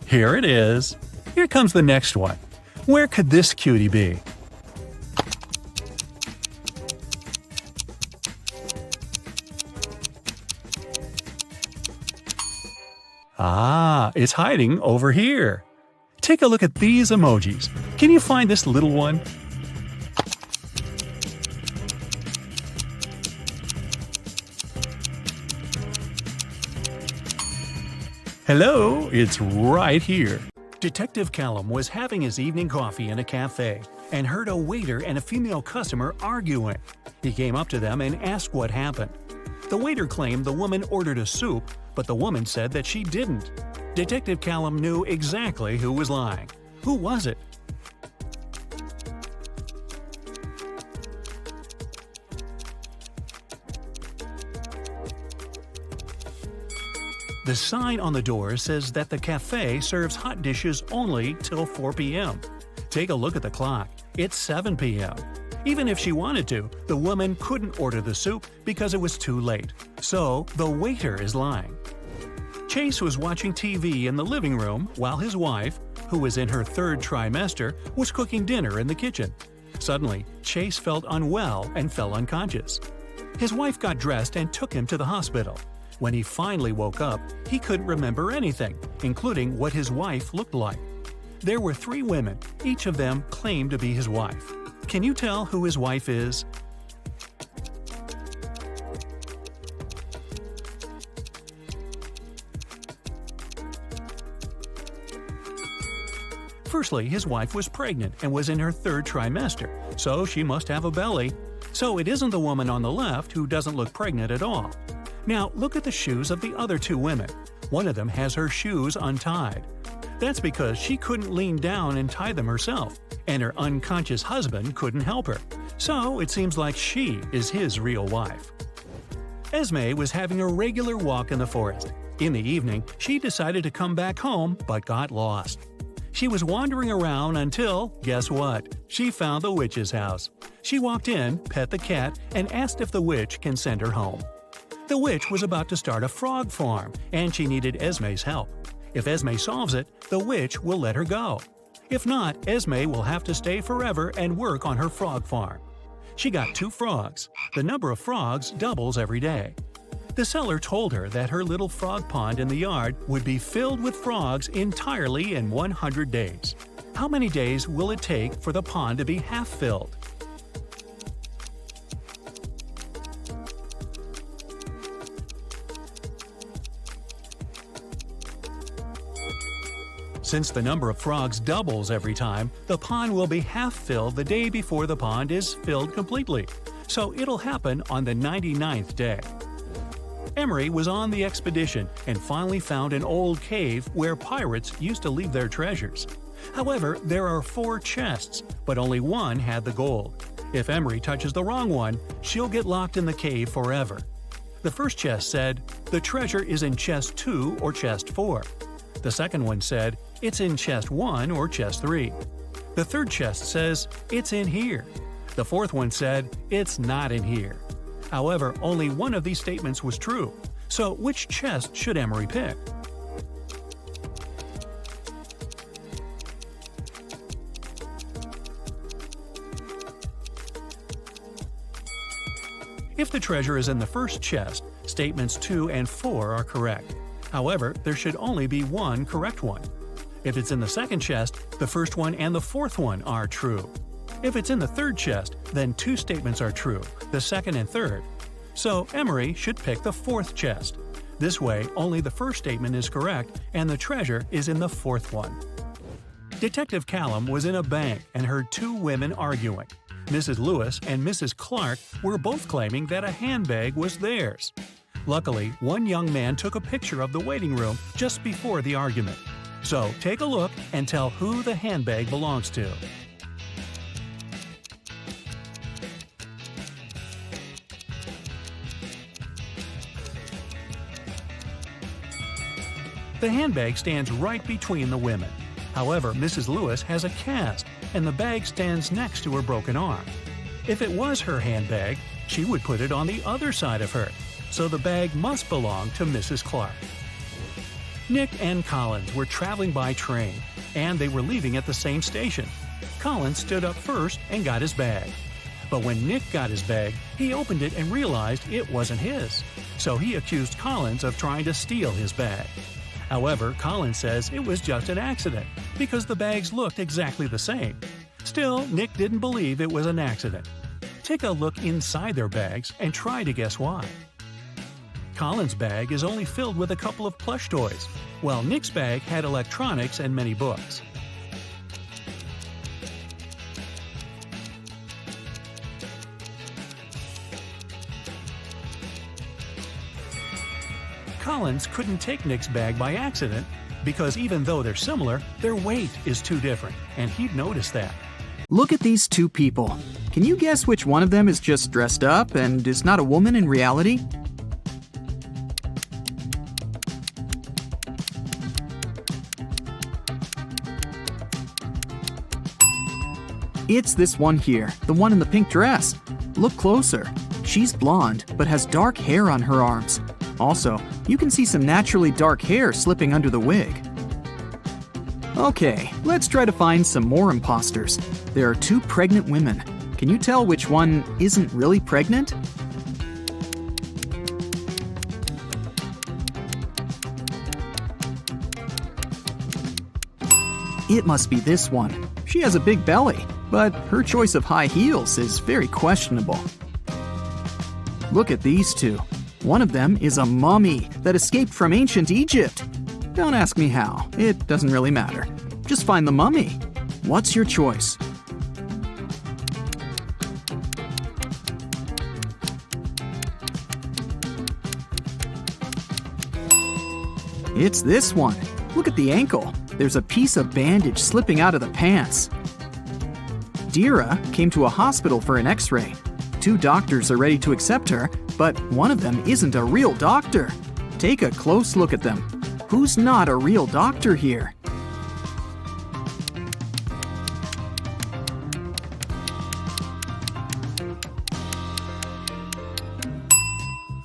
Here it is. Here comes the next one. Where could this cutie be? Ah, it's hiding over here. Take a look at these emojis. Can you find this little one? Hello, it's right here. Detective Callum was having his evening coffee in a cafe and heard a waiter and a female customer arguing. He came up to them and asked what happened. The waiter claimed the woman ordered a soup, but the woman said that she didn't. Detective Callum knew exactly who was lying. Who was it? The sign on the door says that the cafe serves hot dishes only till 4 p.m. Take a look at the clock. It's 7 p.m. Even if she wanted to, the woman couldn't order the soup because it was too late. So, the waiter is lying. Chase was watching TV in the living room while his wife, who was in her 3rd trimester, was cooking dinner in the kitchen. Suddenly, Chase felt unwell and fell unconscious. His wife got dressed and took him to the hospital. When he finally woke up, he couldn't remember anything, including what his wife looked like. There were 3 women. Each of them claimed to be his wife. Can you tell who his wife is? Firstly, his wife was pregnant and was in her 3rd trimester, so she must have a belly. So it isn't the woman on the left who doesn't look pregnant at all. Now look at the shoes of the other 2 women. One of them has her shoes untied. That's because she couldn't lean down and tie them herself, and her unconscious husband couldn't help her. So it seems like she is his real wife. Esme was having a regular walk in the forest. In the evening, she decided to come back home but got lost. She was wandering around until, guess what? She found the witch's house. She walked in, pet the cat, and asked if the witch can send her home. The witch was about to start a frog farm, and she needed Esme's help. If Esme solves it, the witch will let her go. If not, Esme will have to stay forever and work on her frog farm. She got 2 frogs. The number of frogs doubles every day. The seller told her that her little frog pond in the yard would be filled with frogs entirely in 100 days. How many days will it take for the pond to be half filled? Since the number of frogs doubles every time, the pond will be half filled the day before the pond is filled completely. So it'll happen on the 99th day. Emery was on the expedition and finally found an old cave where pirates used to leave their treasures. However, there are 4 chests, but only one had the gold. If Emery touches the wrong one, she'll get locked in the cave forever. The first chest said, "The treasure is in chest 2 or chest 4." The second one said, "It's in chest 1 or chest 3." The third chest says, "It's in here." The fourth one said, "It's not in here." However, only one of these statements was true. So which chest should Emery pick? If the treasure is in the first chest, statements 2 and 4 are correct. However, there should only be one correct one. If it's in the second chest, the first one and the fourth one are true. If it's in the third chest, then 2 statements are true, the second and third. So Emery should pick the fourth chest. This way, only the first statement is correct and the treasure is in the fourth one. Detective Callum was in a bank and heard 2 women arguing. Mrs. Lewis and Mrs. Clark were both claiming that a handbag was theirs. Luckily, one young man took a picture of the waiting room just before the argument. So take a look and tell who the handbag belongs to. The handbag stands right between the women. However, Mrs. Lewis has a cast, and the bag stands next to her broken arm. If it was her handbag, she would put it on the other side of her, so the bag must belong to Mrs. Clark. Nick and Collins were traveling by train, and they were leaving at the same station. Collins stood up first and got his bag. But when Nick got his bag, he opened it and realized it wasn't his, so he accused Collins of trying to steal his bag. However, Collins says it was just an accident, because the bags looked exactly the same. Still, Nick didn't believe it was an accident. Take a look inside their bags and try to guess why. Collins' bag is only filled with a couple of plush toys, while Nick's bag had electronics and many books. Collins couldn't take Nick's bag by accident because even though they're similar, their weight is too different, and he'd noticed that. Look at these 2 people. Can you guess which one of them is just dressed up and is not a woman in reality? It's this one here, the one in the pink dress. Look closer. She's blonde, but has dark hair on her arms. Also, you can see some naturally dark hair slipping under the wig. Okay, let's try to find some more imposters. There are 2 pregnant women. Can you tell which one isn't really pregnant? It must be this one. She has a big belly, but her choice of high heels is very questionable. Look at these two. One of them is a mummy that escaped from ancient Egypt. Don't ask me how. It doesn't really matter. Just find the mummy. What's your choice? It's this one. Look at the ankle. There's a piece of bandage slipping out of the pants. Dira came to a hospital for an x-ray. 2 doctors are ready to accept her, but one of them isn't a real doctor. Take a close look at them. Who's not a real doctor here?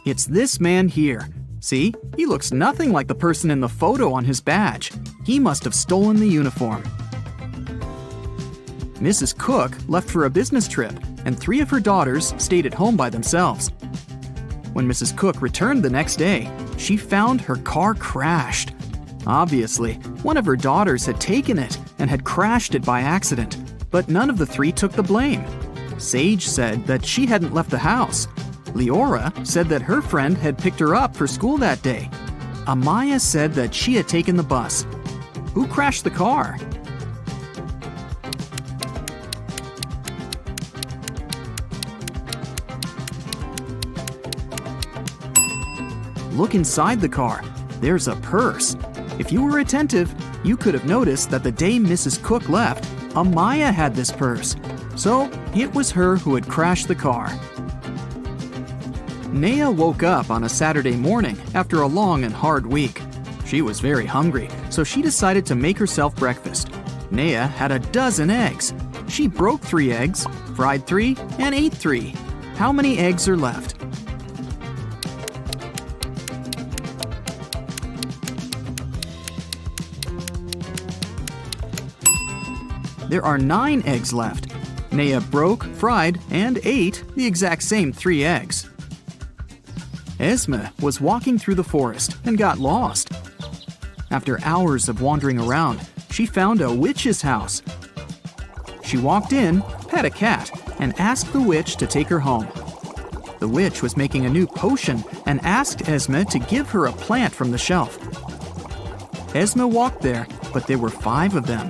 It's this man here. See, he looks nothing like the person in the photo on his badge. He must have stolen the uniform. Mrs. Cook left for a business trip, and 3 of her daughters stayed at home by themselves. When Mrs. Cook returned the next day, she found her car crashed. Obviously, one of her daughters had taken it and had crashed it by accident, but none of the 3 took the blame. Sage said that she hadn't left the house. Leora said that her friend had picked her up for school that day. Amaya said that she had taken the bus. Who crashed the car? Look inside the car. There's a purse. If you were attentive, you could have noticed that the day Mrs. Cook left, Amaya had this purse. So, it was her who had crashed the car. Naya woke up on a Saturday morning after a long and hard week. She was very hungry, so she decided to make herself breakfast. Naya had a dozen eggs. She broke 3 eggs, fried 3, and ate 3. How many eggs are left? There are 9 eggs left. Naya broke, fried, and ate the exact same 3 eggs. Esme was walking through the forest and got lost. After hours of wandering around, she found a witch's house. She walked in, pet a cat, and asked the witch to take her home. The witch was making a new potion and asked Esme to give her a plant from the shelf. Esme walked there, but there were 5 of them.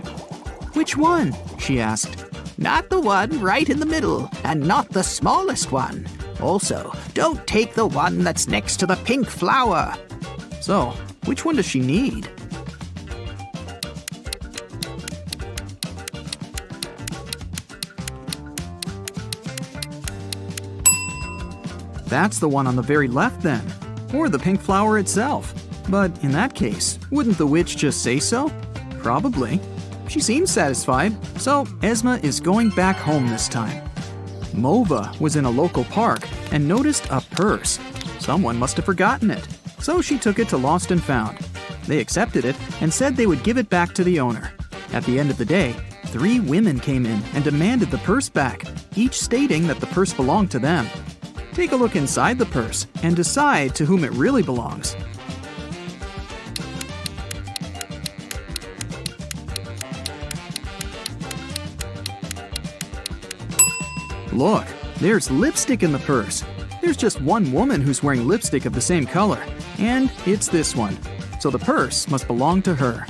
"Which one?" she asked. Not the one right in the middle, and not the smallest one. Also, don't take the one that's next to the pink flower. So, which one does she need? That's the one on the very left then, or the pink flower itself. But in that case, wouldn't the witch just say so? Probably. She seems satisfied, so Esme is going back home this time. Mova was in a local park and noticed a purse. Someone must have forgotten it, so she took it to Lost and Found. They accepted it and said they would give it back to the owner. At the end of the day, 3 women came in and demanded the purse back, each stating that the purse belonged to them. Take a look inside the purse and decide to whom it really belongs. Look, there's lipstick in the purse. There's just one woman who's wearing lipstick of the same color, and it's this one. So the purse must belong to her.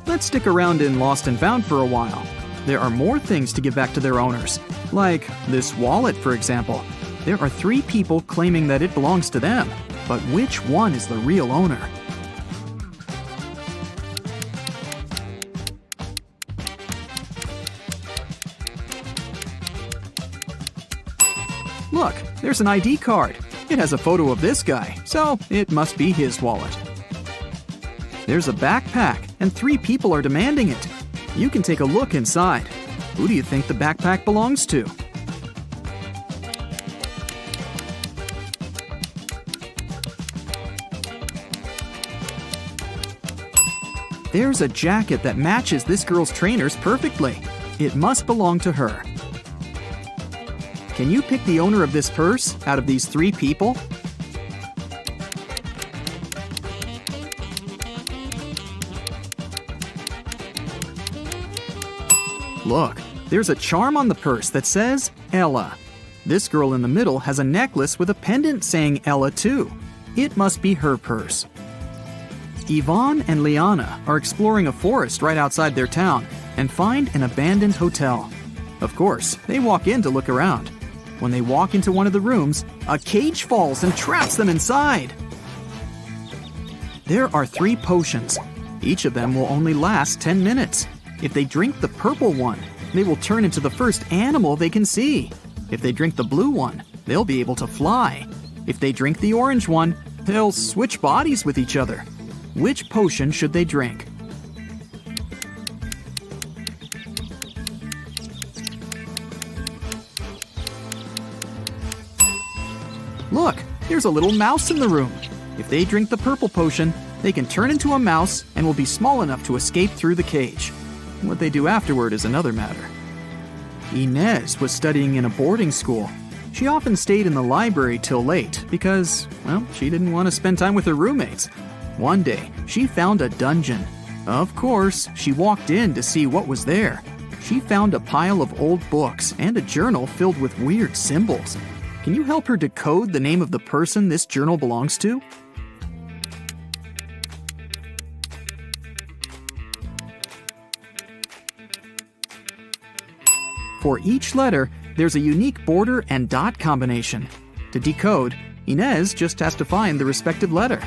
Let's stick around in Lost and Found for a while. There are more things to give back to their owners, like this wallet, for example. There are 3 people claiming that it belongs to them, but which one is the real owner? Look, there's an ID card. It has a photo of this guy, so it must be his wallet. There's a backpack, and 3 people are demanding it. You can take a look inside. Who do you think the backpack belongs to? There's a jacket that matches this girl's trainers perfectly. It must belong to her. Can you pick the owner of this purse out of these 3 people? Look, there's a charm on the purse that says Ella. This girl in the middle has a necklace with a pendant saying Ella too. It must be her purse. Yvonne and Liana are exploring a forest right outside their town and find an abandoned hotel. Of course, they walk in to look around. When they walk into one of the rooms, a cage falls and traps them inside. There are 3 potions. Each of them will only last 10 minutes. If they drink the purple one, they will turn into the first animal they can see. If they drink the blue one, they'll be able to fly. If they drink the orange one, they'll switch bodies with each other. Which potion should they drink? Look, there's a little mouse in the room. If they drink the purple potion, they can turn into a mouse and will be small enough to escape through the cage. What they do afterward is another matter. Inez was studying in a boarding school. She often stayed in the library till late because, well, she didn't want to spend time with her roommates. One day, she found a dungeon. Of course, she walked in to see what was there. She found a pile of old books and a journal filled with weird symbols. Can you help her decode the name of the person this journal belongs to? For each letter, there's a unique border and dot combination. To decode, Inez just has to find the respective letter.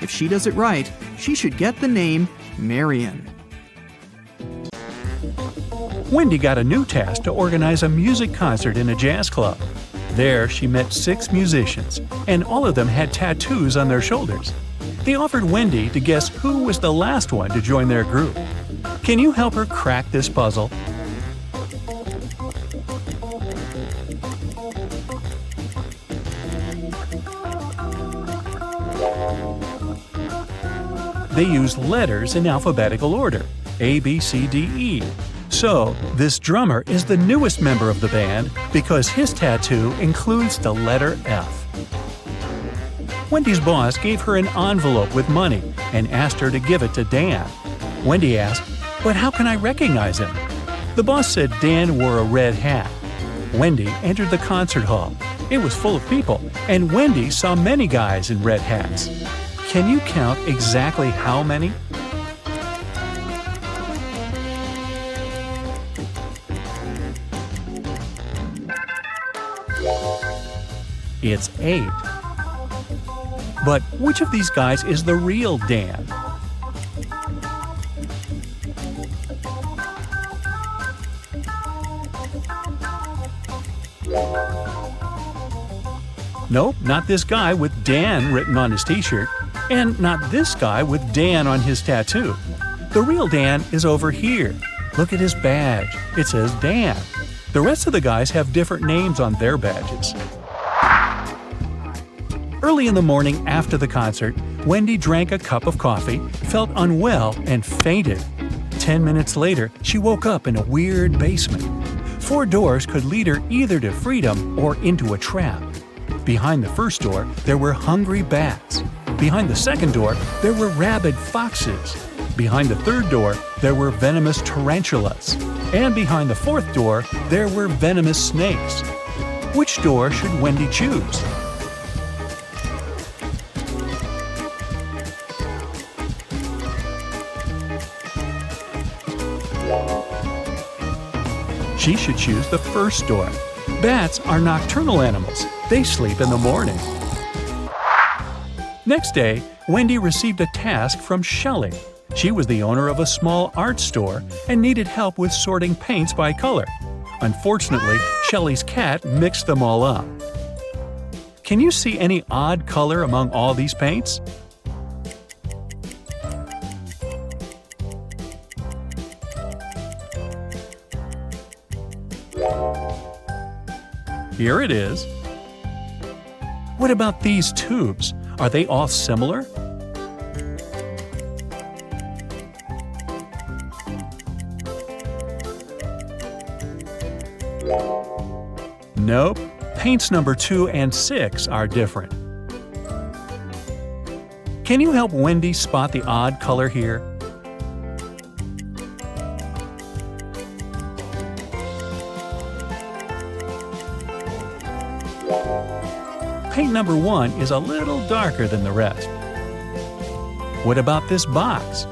If she does it right, she should get the name Marion. Wendy got a new task to organize a music concert in a jazz club. There, she met 6 musicians, and all of them had tattoos on their shoulders. They offered Wendy to guess who was the last one to join their group. Can you help her crack this puzzle? They use letters in alphabetical order, A, B, C, D, E. So, this drummer is the newest member of the band because his tattoo includes the letter F. Wendy's boss gave her an envelope with money and asked her to give it to Dan. Wendy asked, "But how can I recognize him?" The boss said Dan wore a red hat. Wendy entered the concert hall. It was full of people, and Wendy saw many guys in red hats. Can you count exactly how many? It's 8. But which of these guys is the real Dan? Nope, not this guy with Dan written on his t-shirt, and not this guy with Dan on his tattoo. The real Dan is over here. Look at his badge. It says Dan. The rest of the guys have different names on their badges. Early in the morning after the concert, Wendy drank a cup of coffee, felt unwell, and fainted. 10 minutes later, she woke up in a weird basement. 4 doors could lead her either to freedom or into a trap. Behind the first door, there were hungry bats. Behind the second door, there were rabid foxes. Behind the third door, there were venomous tarantulas. And behind the fourth door, there were venomous snakes. Which door should Wendy choose? She should choose the first door. Bats are nocturnal animals. They sleep in the morning. Next day, Wendy received a task from Shelley. She was the owner of a small art store and needed help with sorting paints by color. Unfortunately, Shelley's cat mixed them all up. Can you see any odd color among all these paints? Here it is. What about these tubes? Are they all similar? Nope. Paints number 2 and 6 are different. Can you help Wendy spot the odd color here? paint number 1 is a little darker than the rest. What about this box?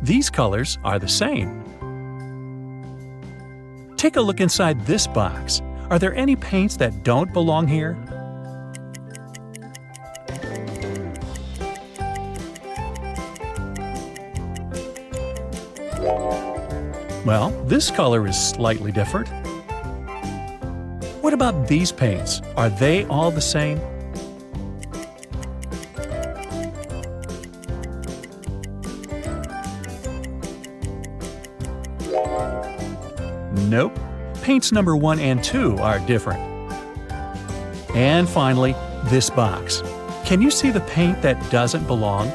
These colors are the same. Take a look inside this box. Are there any paints that don't belong here? Well, this color is slightly different. What about these paints? Are they all the same? Nope. Paints number 1 and 2 are different. And finally, this box. Can you see the paint that doesn't belong?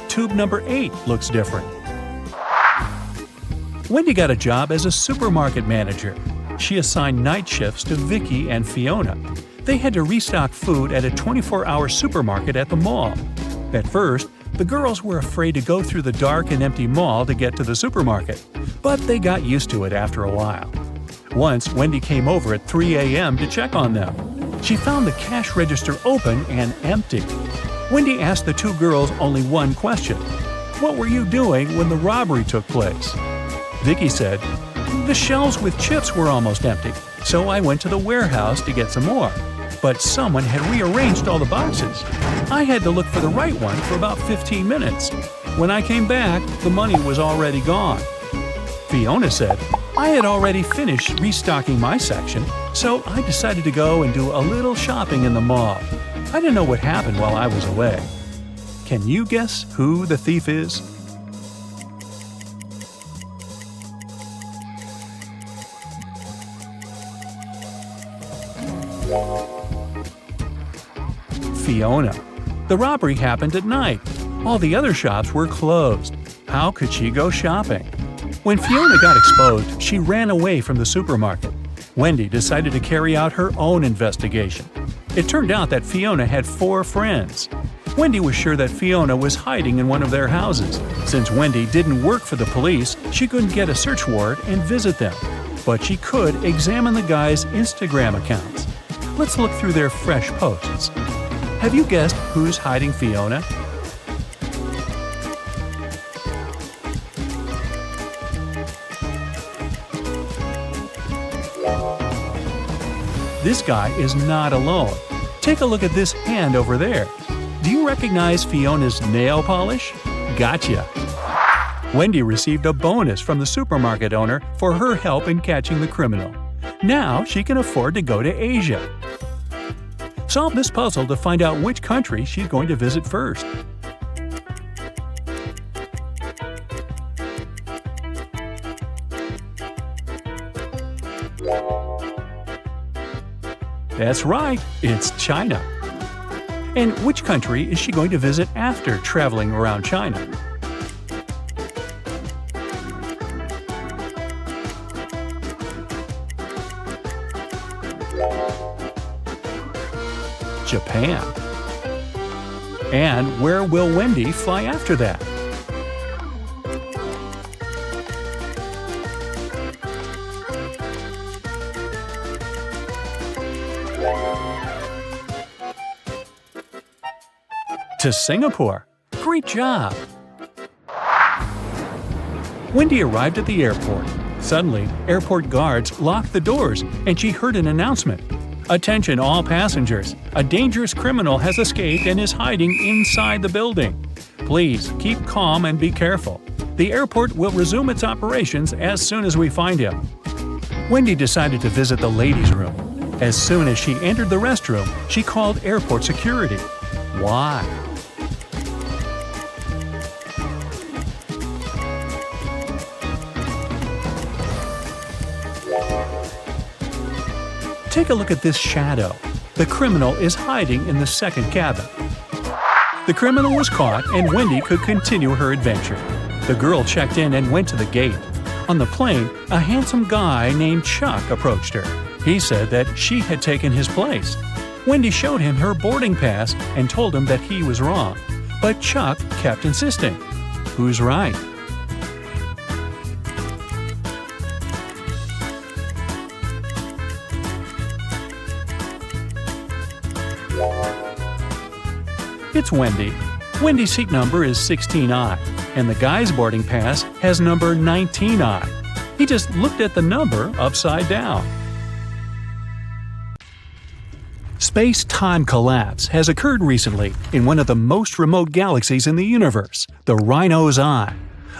Tube number 8 looks different. Wendy got a job as a supermarket manager. She assigned night shifts to Vicky and Fiona. They had to restock food at a 24-hour supermarket at the mall. At first, the girls were afraid to go through the dark and empty mall to get to the supermarket, but they got used to it after a while. Once, Wendy came over at 3 a.m. to check on them. She found the cash register open and empty. Wendy asked the two girls only one question. What were you doing when the robbery took place? Vicky said, the shelves with chips were almost empty, so I went to the warehouse to get some more. But someone had rearranged all the boxes. I had to look for the right one for about 15 minutes. When I came back, the money was already gone. Fiona said, I had already finished restocking my section, so I decided to go and do a little shopping in the mall. I didn't know what happened while I was away. Can you guess who the thief is? Fiona. The robbery happened at night. All the other shops were closed. How could she go shopping? When Fiona got exposed, she ran away from the supermarket. Wendy decided to carry out her own investigation. It turned out that Fiona had 4 friends. Wendy was sure that Fiona was hiding in one of their houses. Since Wendy didn't work for the police, she couldn't get a search warrant and visit them. But she could examine the guys' Instagram accounts. Let's look through their fresh posts. Have you guessed who's hiding Fiona? This guy is not alone. Take a look at this hand over there. Do you recognize Fiona's nail polish? Gotcha! Wendy received a bonus from the supermarket owner for her help in catching the criminal. Now she can afford to go to Asia. Solve this puzzle to find out which country she's going to visit first. That's right, it's China. And which country is she going to visit after traveling around China? Japan. And where will Wendy fly after that? To Singapore. Great job! Wendy arrived at the airport. Suddenly, airport guards locked the doors and she heard an announcement. Attention all passengers! A dangerous criminal has escaped and is hiding inside the building. Please keep calm and be careful. The airport will resume its operations as soon as we find him. Wendy decided to visit the ladies' room. As soon as she entered the restroom, she called airport security. Why? Take a look at this shadow. The criminal is hiding in the second cabin. The criminal was caught and Wendy could continue her adventure. The girl checked in and went to the gate. On the plane, a handsome guy named Chuck approached her. He said that she had taken his place. Wendy showed him her boarding pass and told him that he was wrong. But Chuck kept insisting. Who's right? It's Wendy. Wendy's seat number is 16I, and the guy's boarding pass has number 19I. He just looked at the number upside down. Space-time collapse has occurred recently in one of the most remote galaxies in the universe, the Rhino's Eye.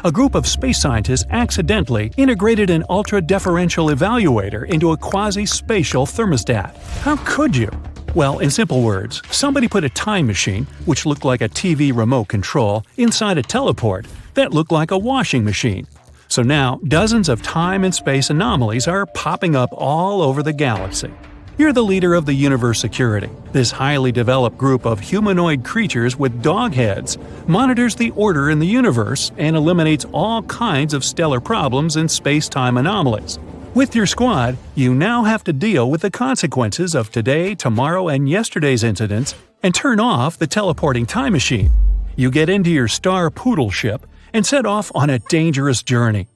A group of space scientists accidentally integrated an ultra-deferential evaluator into a quasi-spatial thermostat. How could you? Well, in simple words, somebody put a time machine, which looked like a TV remote control, inside a teleport that looked like a washing machine. So now, dozens of time and space anomalies are popping up all over the galaxy. You're the leader of the Universe Security. This highly developed group of humanoid creatures with dog heads monitors the order in the universe and eliminates all kinds of stellar problems and space-time anomalies. With your squad, you now have to deal with the consequences of today, tomorrow, and yesterday's incidents and turn off the teleporting time machine. You get into your Star Poodle ship and set off on a dangerous journey.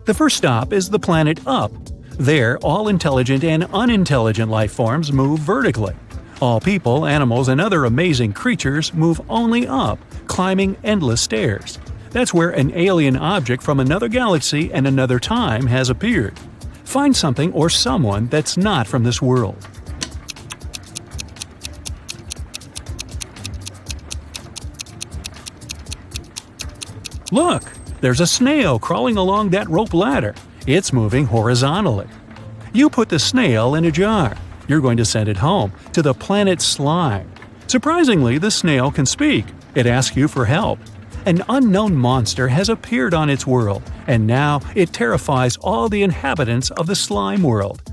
The first stop is the planet Up. There, all intelligent and unintelligent life forms move vertically. All people, animals, and other amazing creatures move only up, climbing endless stairs. That's where an alien object from another galaxy and another time has appeared. Find something or someone that's not from this world. Look! There's a snail crawling along that rope ladder. It's moving horizontally. You put the snail in a jar. You're going to send it home, to the planet Slime. Surprisingly, the snail can speak. It asks you for help. An unknown monster has appeared on its world, and now it terrifies all the inhabitants of the slime world.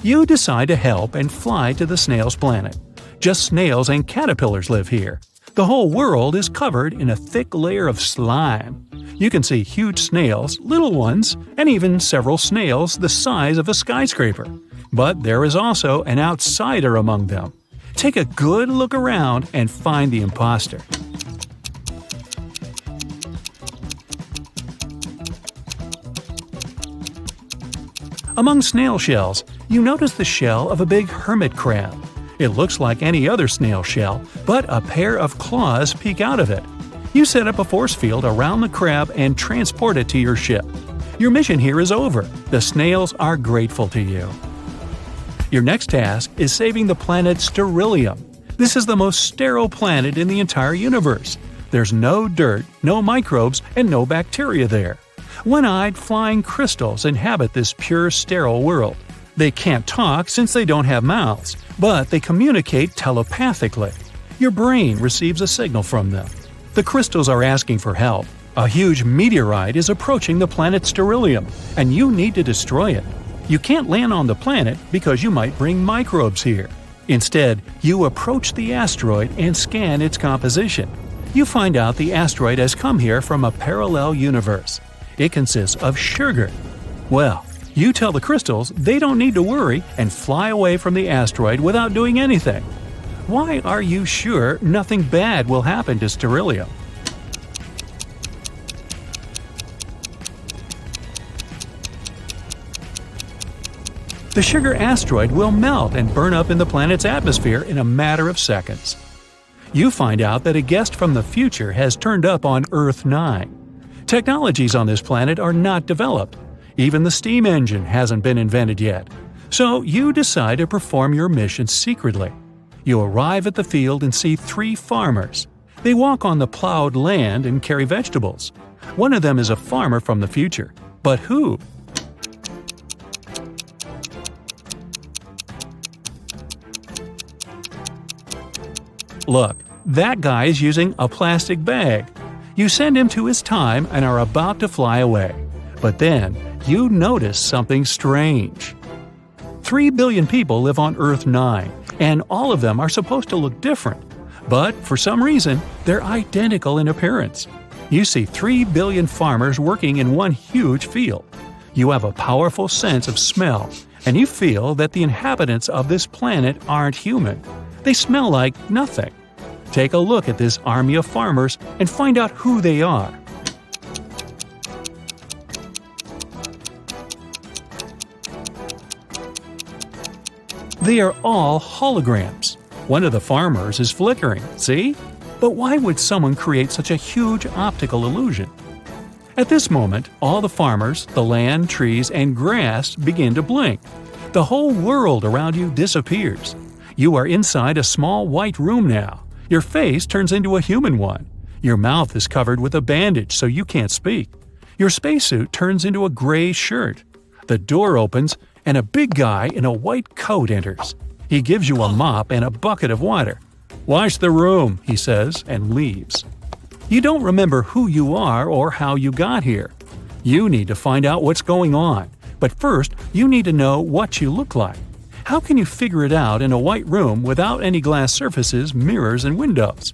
You decide to help and fly to the snail's planet. Just snails and caterpillars live here. The whole world is covered in a thick layer of slime. You can see huge snails, little ones, and even several snails the size of a skyscraper. But there is also an outsider among them. Take a good look around and find the imposter. Among snail shells, you notice the shell of a big hermit crab. It looks like any other snail shell, but a pair of claws peek out of it. You set up a force field around the crab and transport it to your ship. Your mission here is over. The snails are grateful to you. Your next task is saving the planet Sterilium. This is the most sterile planet in the entire universe. There's no dirt, no microbes, and no bacteria there. One-eyed flying crystals inhabit this pure sterile world. They can't talk since they don't have mouths, but they communicate telepathically. Your brain receives a signal from them. The crystals are asking for help. A huge meteorite is approaching the planet Sterilium, and you need to destroy it. You can't land on the planet because you might bring microbes here. Instead, you approach the asteroid and scan its composition. You find out the asteroid has come here from a parallel universe. It consists of sugar. Well, you tell the crystals they don't need to worry and fly away from the asteroid without doing anything. Why are you sure nothing bad will happen to Sterilium? The sugar asteroid will melt and burn up in the planet's atmosphere in a matter of seconds. You find out that a guest from the future has turned up on Earth 9. Technologies on this planet are not developed. Even the steam engine hasn't been invented yet. So you decide to perform your mission secretly. You arrive at the field and see 3 farmers. They walk on the plowed land and carry vegetables. One of them is a farmer from the future. But who? Look, that guy is using a plastic bag. You send him to his time and are about to fly away. But then, you notice something strange. 3 billion people live on Earth 9, and all of them are supposed to look different. But for some reason, they're identical in appearance. You see 3 billion farmers working in one huge field. You have a powerful sense of smell, and you feel that the inhabitants of this planet aren't human. They smell like nothing. Take a look at this army of farmers and find out who they are. They are all holograms. One of the farmers is flickering, see? But why would someone create such a huge optical illusion? At this moment, all the farmers, the land, trees, and grass begin to blink. The whole world around you disappears. You are inside a small white room now. Your face turns into a human one. Your mouth is covered with a bandage so you can't speak. Your spacesuit turns into a gray shirt. The door opens, and a big guy in a white coat enters. He gives you a mop and a bucket of water. "Wash the room," he says, and leaves. You don't remember who you are or how you got here. You need to find out what's going on, but first you need to know what you look like. How can you figure it out in a white room without any glass surfaces, mirrors, and windows?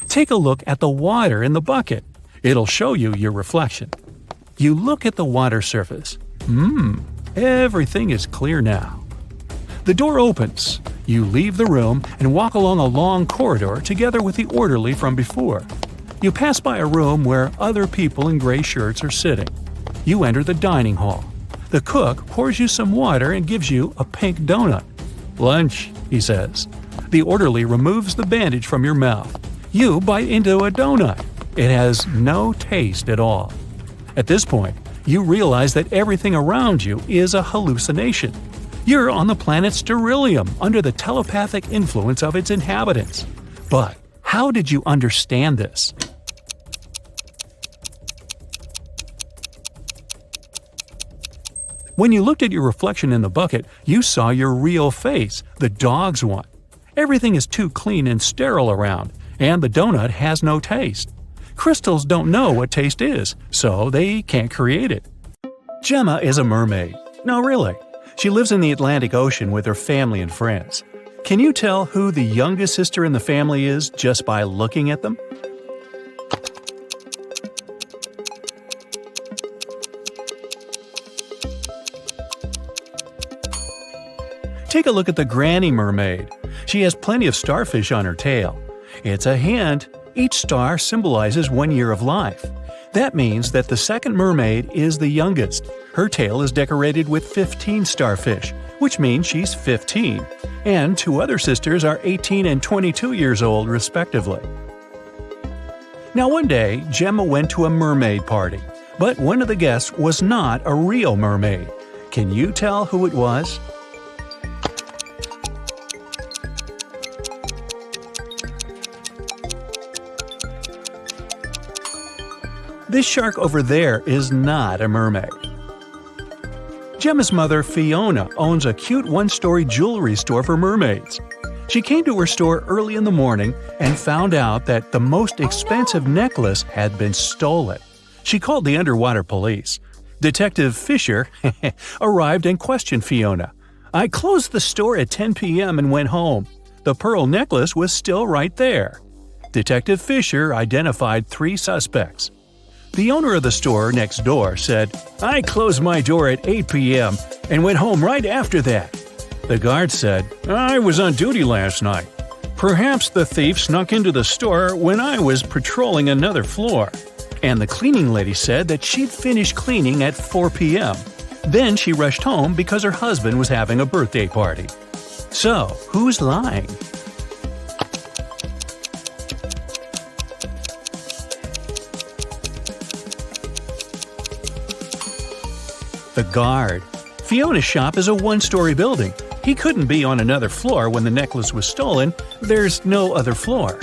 Take a look at the water in the bucket. It'll show you your reflection. You look at the water surface. Everything is clear now. The door opens. You leave the room and walk along a long corridor together with the orderly from before. You pass by a room where other people in gray shirts are sitting. You enter the dining hall. The cook pours you some water and gives you a pink donut. "Lunch," he says. The orderly removes the bandage from your mouth. You bite into a donut. It has no taste at all. At this point, you realize that everything around you is a hallucination. You're on the planet Sterilium under the telepathic influence of its inhabitants. But how did you understand this? When you looked at your reflection in the bucket, you saw your real face, the dog's one. Everything is too clean and sterile around, and the donut has no taste. Crystals don't know what taste is, so they can't create it. Gemma is a mermaid. No, really. She lives in the Atlantic Ocean with her family and friends. Can you tell who the youngest sister in the family is just by looking at them? Take a look at the granny mermaid. She has plenty of starfish on her tail. It's a hint. Each star symbolizes 1 year of life. That means that the second mermaid is the youngest. Her tail is decorated with 15 starfish, which means she's 15. And 2 other sisters are 18 and 22 years old, respectively. Now one day, Gemma went to a mermaid party, but one of the guests was not a real mermaid. Can you tell who it was? This shark over there is not a mermaid. Gemma's mother, Fiona, owns a cute one-story jewelry store for mermaids. She came to her store early in the morning and found out that the most expensive necklace had been stolen. She called the underwater police. Detective Fisher arrived and questioned Fiona. "I closed the store at 10 p.m. and went home. The pearl necklace was still right there." Detective Fisher identified 3 suspects. The owner of the store next door said, "I closed my door at 8 p.m. and went home right after that." The guard said, "I was on duty last night. Perhaps the thief snuck into the store when I was patrolling another floor." And the cleaning lady said that she'd finished cleaning at 4 p.m. Then she rushed home because her husband was having a birthday party. So, who's lying? The guard. Fiona's shop is a one-story building. He couldn't be on another floor when the necklace was stolen. There's no other floor.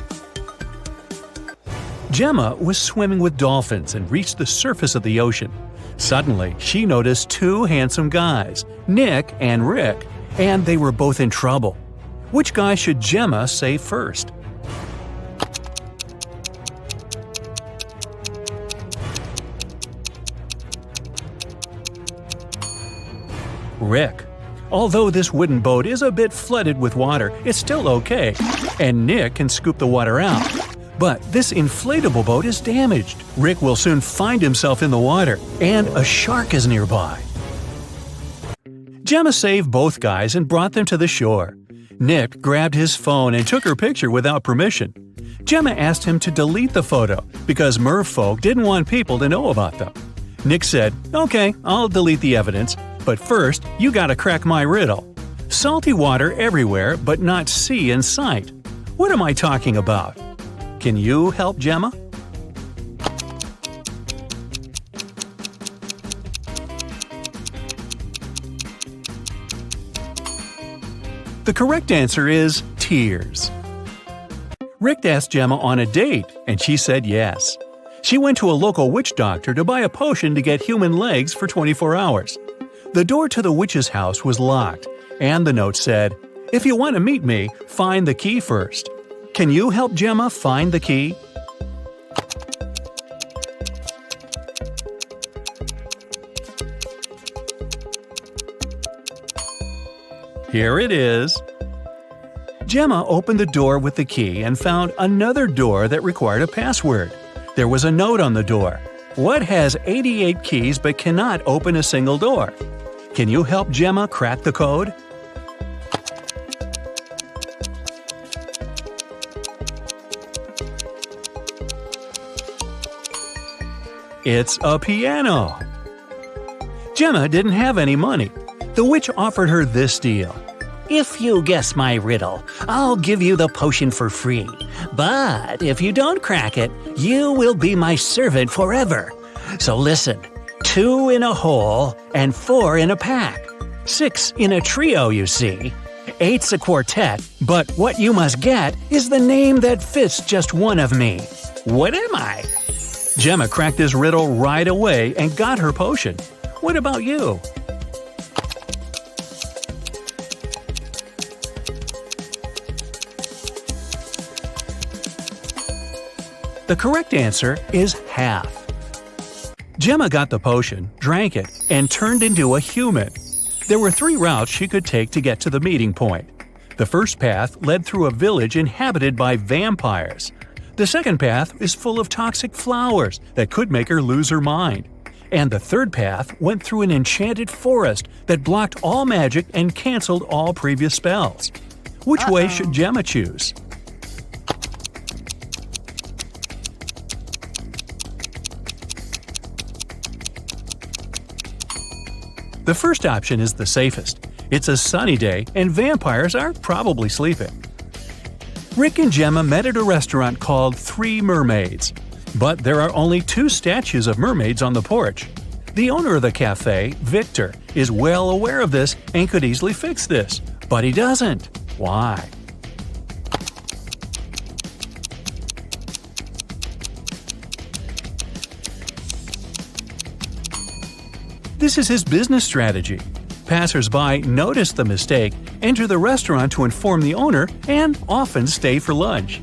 Gemma was swimming with dolphins and reached the surface of the ocean. Suddenly, she noticed 2 handsome guys, Nick and Rick, and they were both in trouble. Which guy should Gemma save first? Rick. Although this wooden boat is a bit flooded with water, it's still okay, and Nick can scoop the water out. But this inflatable boat is damaged. Rick will soon find himself in the water, and a shark is nearby. Gemma saved both guys and brought them to the shore. Nick grabbed his phone and took her picture without permission. Gemma asked him to delete the photo because merfolk didn't want people to know about them. Nick said, "Okay, I'll delete the evidence, but first you gotta crack my riddle. Salty water everywhere but not sea in sight. What am I talking about? Can you help Gemma?" The correct answer is tears. Rick asked Gemma on a date, and she said yes. She went to a local witch doctor to buy a potion to get human legs for 24 hours. The door to the witch's house was locked, and the note said, "If you want to meet me, find the key first." Can you help Gemma find the key? Here it is. Gemma opened the door with the key and found another door that required a password. There was a note on the door. What has 88 keys but cannot open a single door? Can you help Gemma crack the code? It's a piano. Gemma didn't have any money. The witch offered her this deal. If you guess my riddle, I'll give you the potion for free. But if you don't crack it, you will be my servant forever. So listen, 2 in a hole and 4 in a pack. 6 in a trio, you see. 8's a quartet, but what you must get is the name that fits just one of me. What am I? Gemma cracked this riddle right away and got her potion. What about you? The correct answer is half. Gemma got the potion, drank it, and turned into a human. There were 3 routes she could take to get to the meeting point. The first path led through a village inhabited by vampires. The second path is full of toxic flowers that could make her lose her mind. And the third path went through an enchanted forest that blocked all magic and canceled all previous spells. Which way should Gemma choose? The first option is the safest. It's a sunny day and vampires are probably sleeping. Rick and Gemma met at a restaurant called Three Mermaids. But there are only 2 statues of mermaids on the porch. The owner of the cafe, Victor, is well aware of this and could easily fix this. But he doesn't. Why? This is his business strategy. Passers-by notice the mistake, enter the restaurant to inform the owner, and often stay for lunch.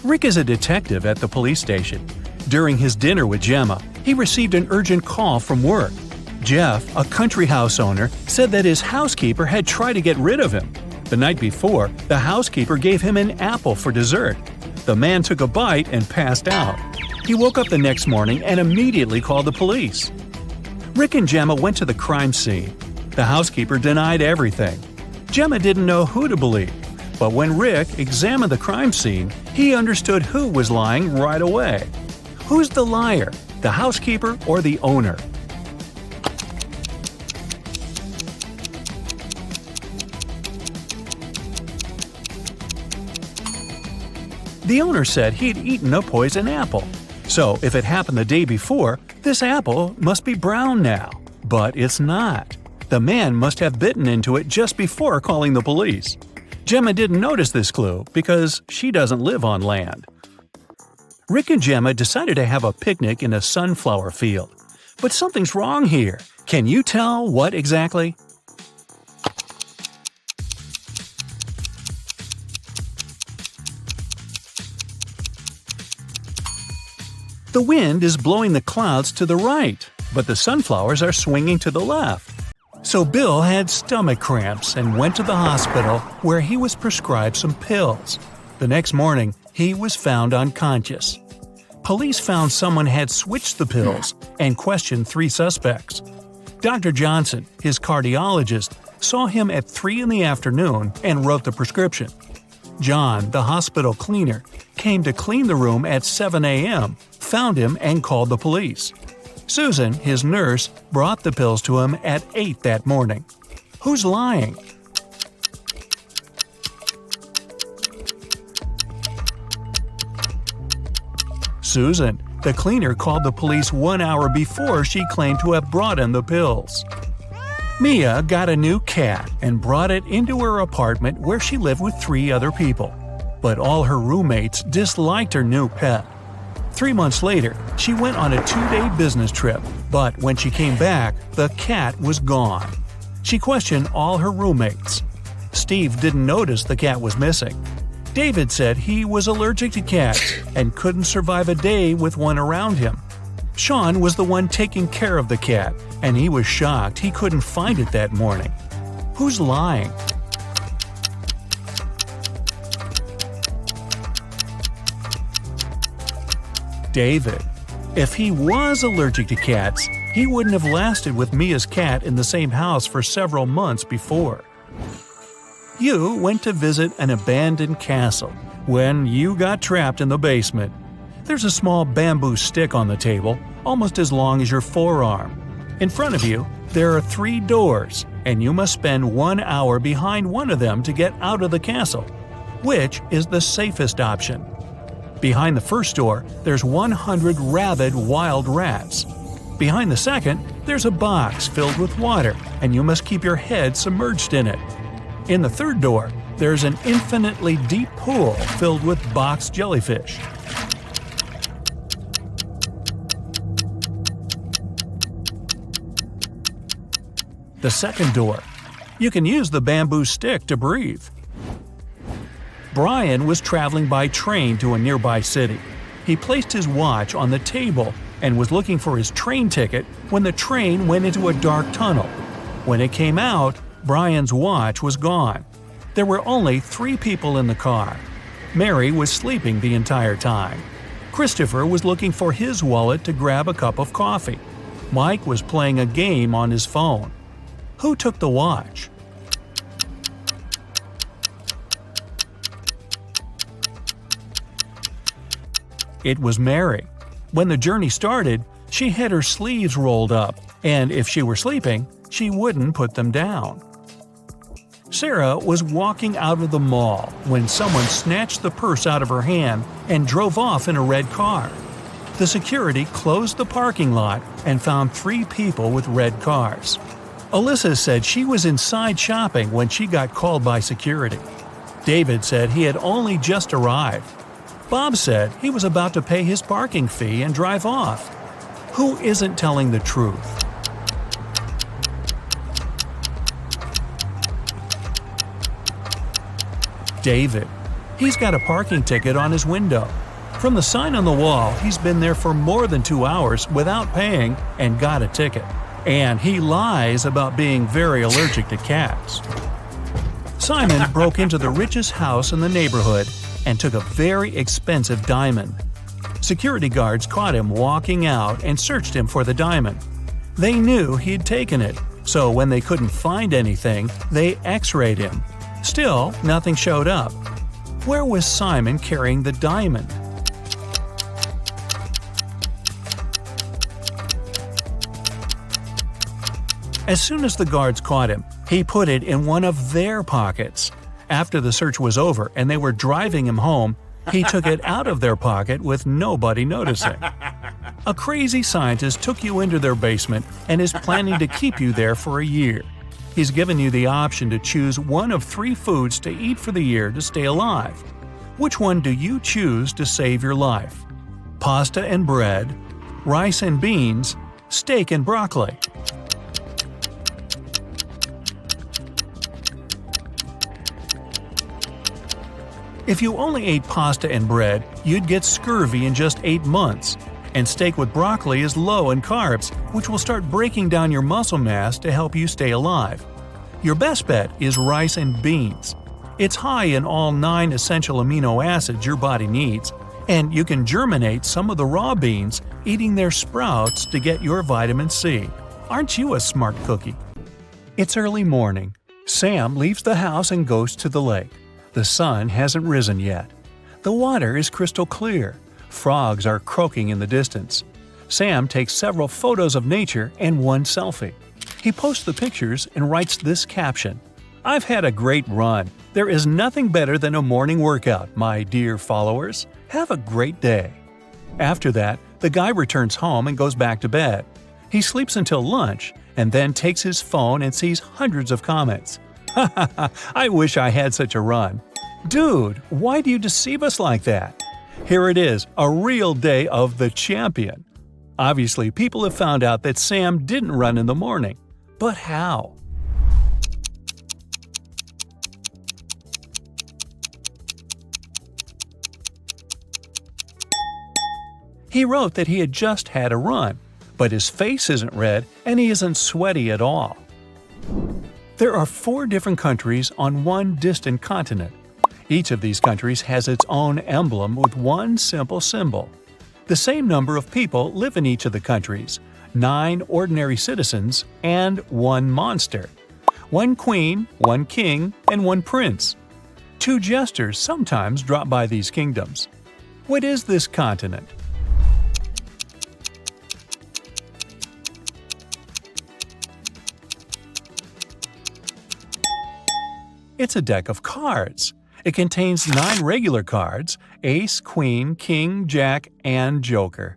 Rick is a detective at the police station. During his dinner with Gemma, he received an urgent call from work. Jeff, a country house owner, said that his housekeeper had tried to get rid of him. The night before, the housekeeper gave him an apple for dessert. The man took a bite and passed out. He woke up the next morning and immediately called the police. Rick and Gemma went to the crime scene. The housekeeper denied everything. Gemma didn't know who to believe, but when Rick examined the crime scene, he understood who was lying right away. Who's the liar, the housekeeper or the owner? The owner said he'd eaten a poison apple. So if it happened the day before, this apple must be brown now. But it's not. The man must have bitten into it just before calling the police. Gemma didn't notice this clue because she doesn't live on land. Rick and Gemma decided to have a picnic in a sunflower field. But something's wrong here. Can you tell what exactly? The wind is blowing the clouds to the right, but the sunflowers are swinging to the left. So Bill had stomach cramps and went to the hospital where he was prescribed some pills. The next morning, He was found unconscious. Police found someone had switched the pills and questioned 3 suspects. Dr. Johnson, his cardiologist, saw him at 3 in the afternoon and wrote the prescription. John, the hospital cleaner, came to clean the room at 7 a.m., found him and called the police. Susan, his nurse, brought the pills to him at 8 that morning. Who's lying? Susan, the cleaner, called the police 1 hour before she claimed to have brought him the pills. Mia got a new cat and brought it into her apartment where she lived with 3 other people. But all her roommates disliked her new pet. 3 months later, she went on a 2-day business trip, but when she came back, the cat was gone. She questioned all her roommates. Steve didn't notice the cat was missing. David said he was allergic to cats and couldn't survive a day with one around him. Sean was the one taking care of the cat, and he was shocked he couldn't find it that morning. Who's lying? David. If he was allergic to cats, he wouldn't have lasted with Mia's cat in the same house for several months before. You went to visit an abandoned castle when you got trapped in the basement. There's a small bamboo stick on the table, almost as long as your forearm. In front of you, there are 3 doors, and you must spend 1 hour behind one of them to get out of the castle. Which is the safest option? Behind the first door, there's 100 rabid wild rats. Behind the second, there's a box filled with water, and you must keep your head submerged in it. In the third door, there's an infinitely deep pool filled with box jellyfish. The second door. You can use the bamboo stick to breathe. Brian was traveling by train to a nearby city. He placed his watch on the table and was looking for his train ticket when the train went into a dark tunnel. When it came out, Brian's watch was gone. There were only 3 people in the car. Mary was sleeping the entire time. Christopher was looking for his wallet to grab a cup of coffee. Mike was playing a game on his phone. Who took the watch? It was Mary. When the journey started, she had her sleeves rolled up, and if she were sleeping, she wouldn't put them down. Sarah was walking out of the mall when someone snatched the purse out of her hand and drove off in a red car. The security closed the parking lot and found 3 people with red cars. Alyssa said she was inside shopping when she got called by security. David said he had only just arrived. Bob said he was about to pay his parking fee and drive off. Who isn't telling the truth? David. He's got a parking ticket on his window. From the sign on the wall, he's been there for more than 2 hours without paying and got a ticket. And he lies about being very allergic to cats. Simon broke into the richest house in the neighborhood and took a very expensive diamond. Security guards caught him walking out and searched him for the diamond. They knew he'd taken it, so when they couldn't find anything, they x-rayed him. Still, nothing showed up. Where was Simon carrying the diamond? As soon as the guards caught him, he put it in one of their pockets. After the search was over and they were driving him home, he took it out of their pocket with nobody noticing. A crazy scientist took you into their basement and is planning to keep you there for a year. He's given you the option to choose one of 3 foods to eat for the year to stay alive. Which one do you choose to save your life? Pasta and bread, rice and beans, steak and broccoli. If you only ate pasta and bread, you'd get scurvy in just 8 months. And steak with broccoli is low in carbs, which will start breaking down your muscle mass to help you stay alive. Your best bet is rice and beans. It's high in all 9 essential amino acids your body needs, and you can germinate some of the raw beans, eating their sprouts to get your vitamin C. Aren't you a smart cookie? It's early morning. Sam leaves the house and goes to the lake. The sun hasn't risen yet. The water is crystal clear. Frogs are croaking in the distance. Sam takes several photos of nature and one selfie. He posts the pictures and writes this caption: "I've had a great run. There is nothing better than a morning workout, my dear followers. Have a great day." After that, the guy returns home and goes back to bed. He sleeps until lunch and then takes his phone and sees hundreds of comments. "Ha ha ha, I wish I had such a run." Dude, why do you deceive us like that? Here it is, a real day of the champion. Obviously, people have found out that Sam didn't run in the morning. But how? He wrote that he had just had a run, but his face isn't red and he isn't sweaty at all. There are 4 different countries on one distant continent. Each of these countries has its own emblem with one simple symbol. The same number of people live in each of the countries: 9 ordinary citizens and 1 monster. 1 queen, 1 king, and 1 prince. 2 jesters sometimes drop by these kingdoms. What is this continent? It's a deck of cards. It contains 9 regular cards: ace, queen, king, jack, and joker.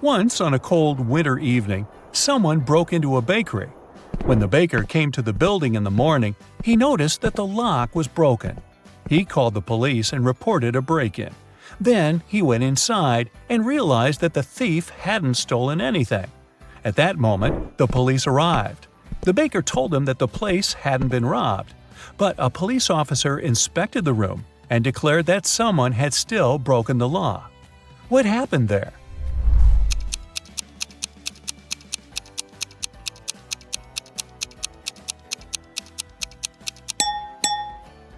Once, on a cold winter evening, someone broke into a bakery. When the baker came to the building in the morning, he noticed that the lock was broken. He called the police and reported a break-in. Then he went inside and realized that the thief hadn't stolen anything. At that moment, the police arrived. The baker told him that the place hadn't been robbed, but a police officer inspected the room and declared that someone had still broken the law. What happened there?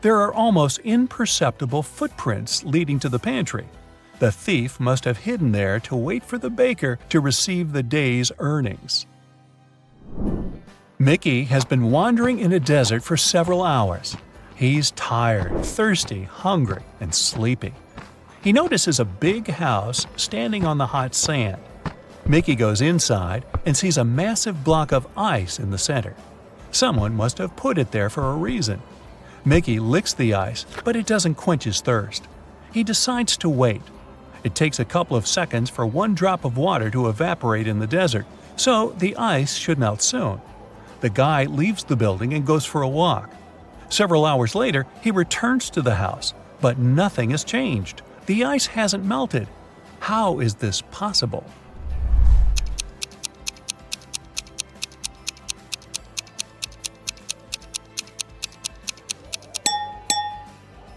There are almost imperceptible footprints leading to the pantry. The thief must have hidden there to wait for the baker to receive the day's earnings. Mickey has been wandering in a desert for several hours. He's tired, thirsty, hungry, and sleepy. He notices a big house standing on the hot sand. Mickey goes inside and sees a massive block of ice in the center. Someone must have put it there for a reason. Mickey licks the ice, but it doesn't quench his thirst. He decides to wait. It takes a couple of seconds for 1 drop of water to evaporate in the desert, so the ice should melt soon. The guy leaves the building and goes for a walk. Several hours later, he returns to the house, but nothing has changed. The ice hasn't melted. How is this possible?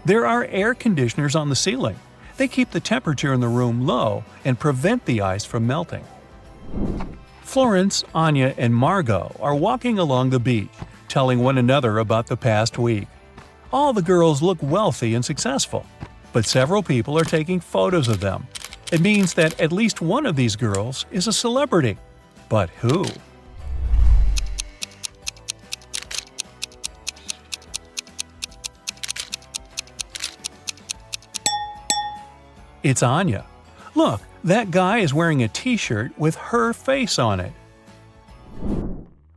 There are air conditioners on the ceiling. They keep the temperature in the room low and prevent the ice from melting. Florence, Anya, and Margot are walking along the beach, telling one another about the past week. All the girls look wealthy and successful, but several people are taking photos of them. It means that at least one of these girls is a celebrity. But who? It's Anya. Look, that guy is wearing a t-shirt with her face on it.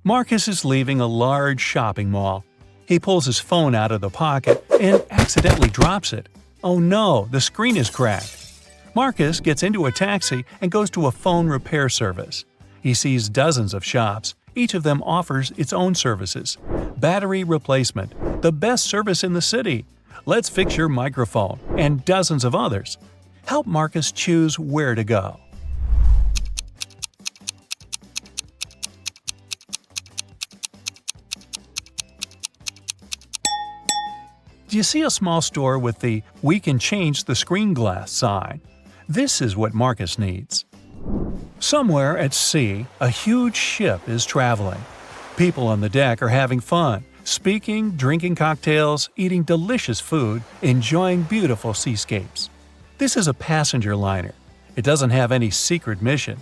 Marcus is leaving a large shopping mall. He pulls his phone out of the pocket and accidentally drops it. Oh no, the screen is cracked. Marcus gets into a taxi and goes to a phone repair service. He sees dozens of shops. Each of them offers its own services. Battery replacement, the best service in the city. Let's fix your microphone, and dozens of others. Help Marcus choose where to go. Do you see a small store with the "We can change the screen glass" sign? This is what Marcus needs. Somewhere at sea, a huge ship is traveling. People on the deck are having fun. speaking, drinking cocktails, eating delicious food, enjoying beautiful seascapes. This is a passenger liner. It doesn't have any secret mission.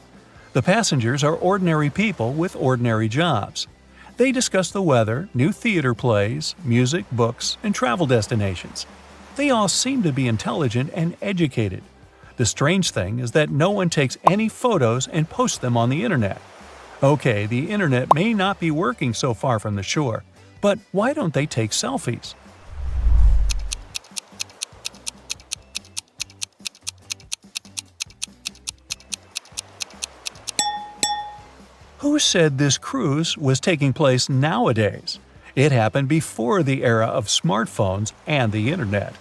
The passengers are ordinary people with ordinary jobs. They discuss the weather, new theater plays, music, books, and travel destinations. They all seem to be intelligent and educated. The strange thing is that no one takes any photos and posts them on the internet. Okay, the internet may not be working so far from the shore, but why don't they take selfies? Who said this cruise was taking place nowadays? It happened before the era of smartphones and the internet.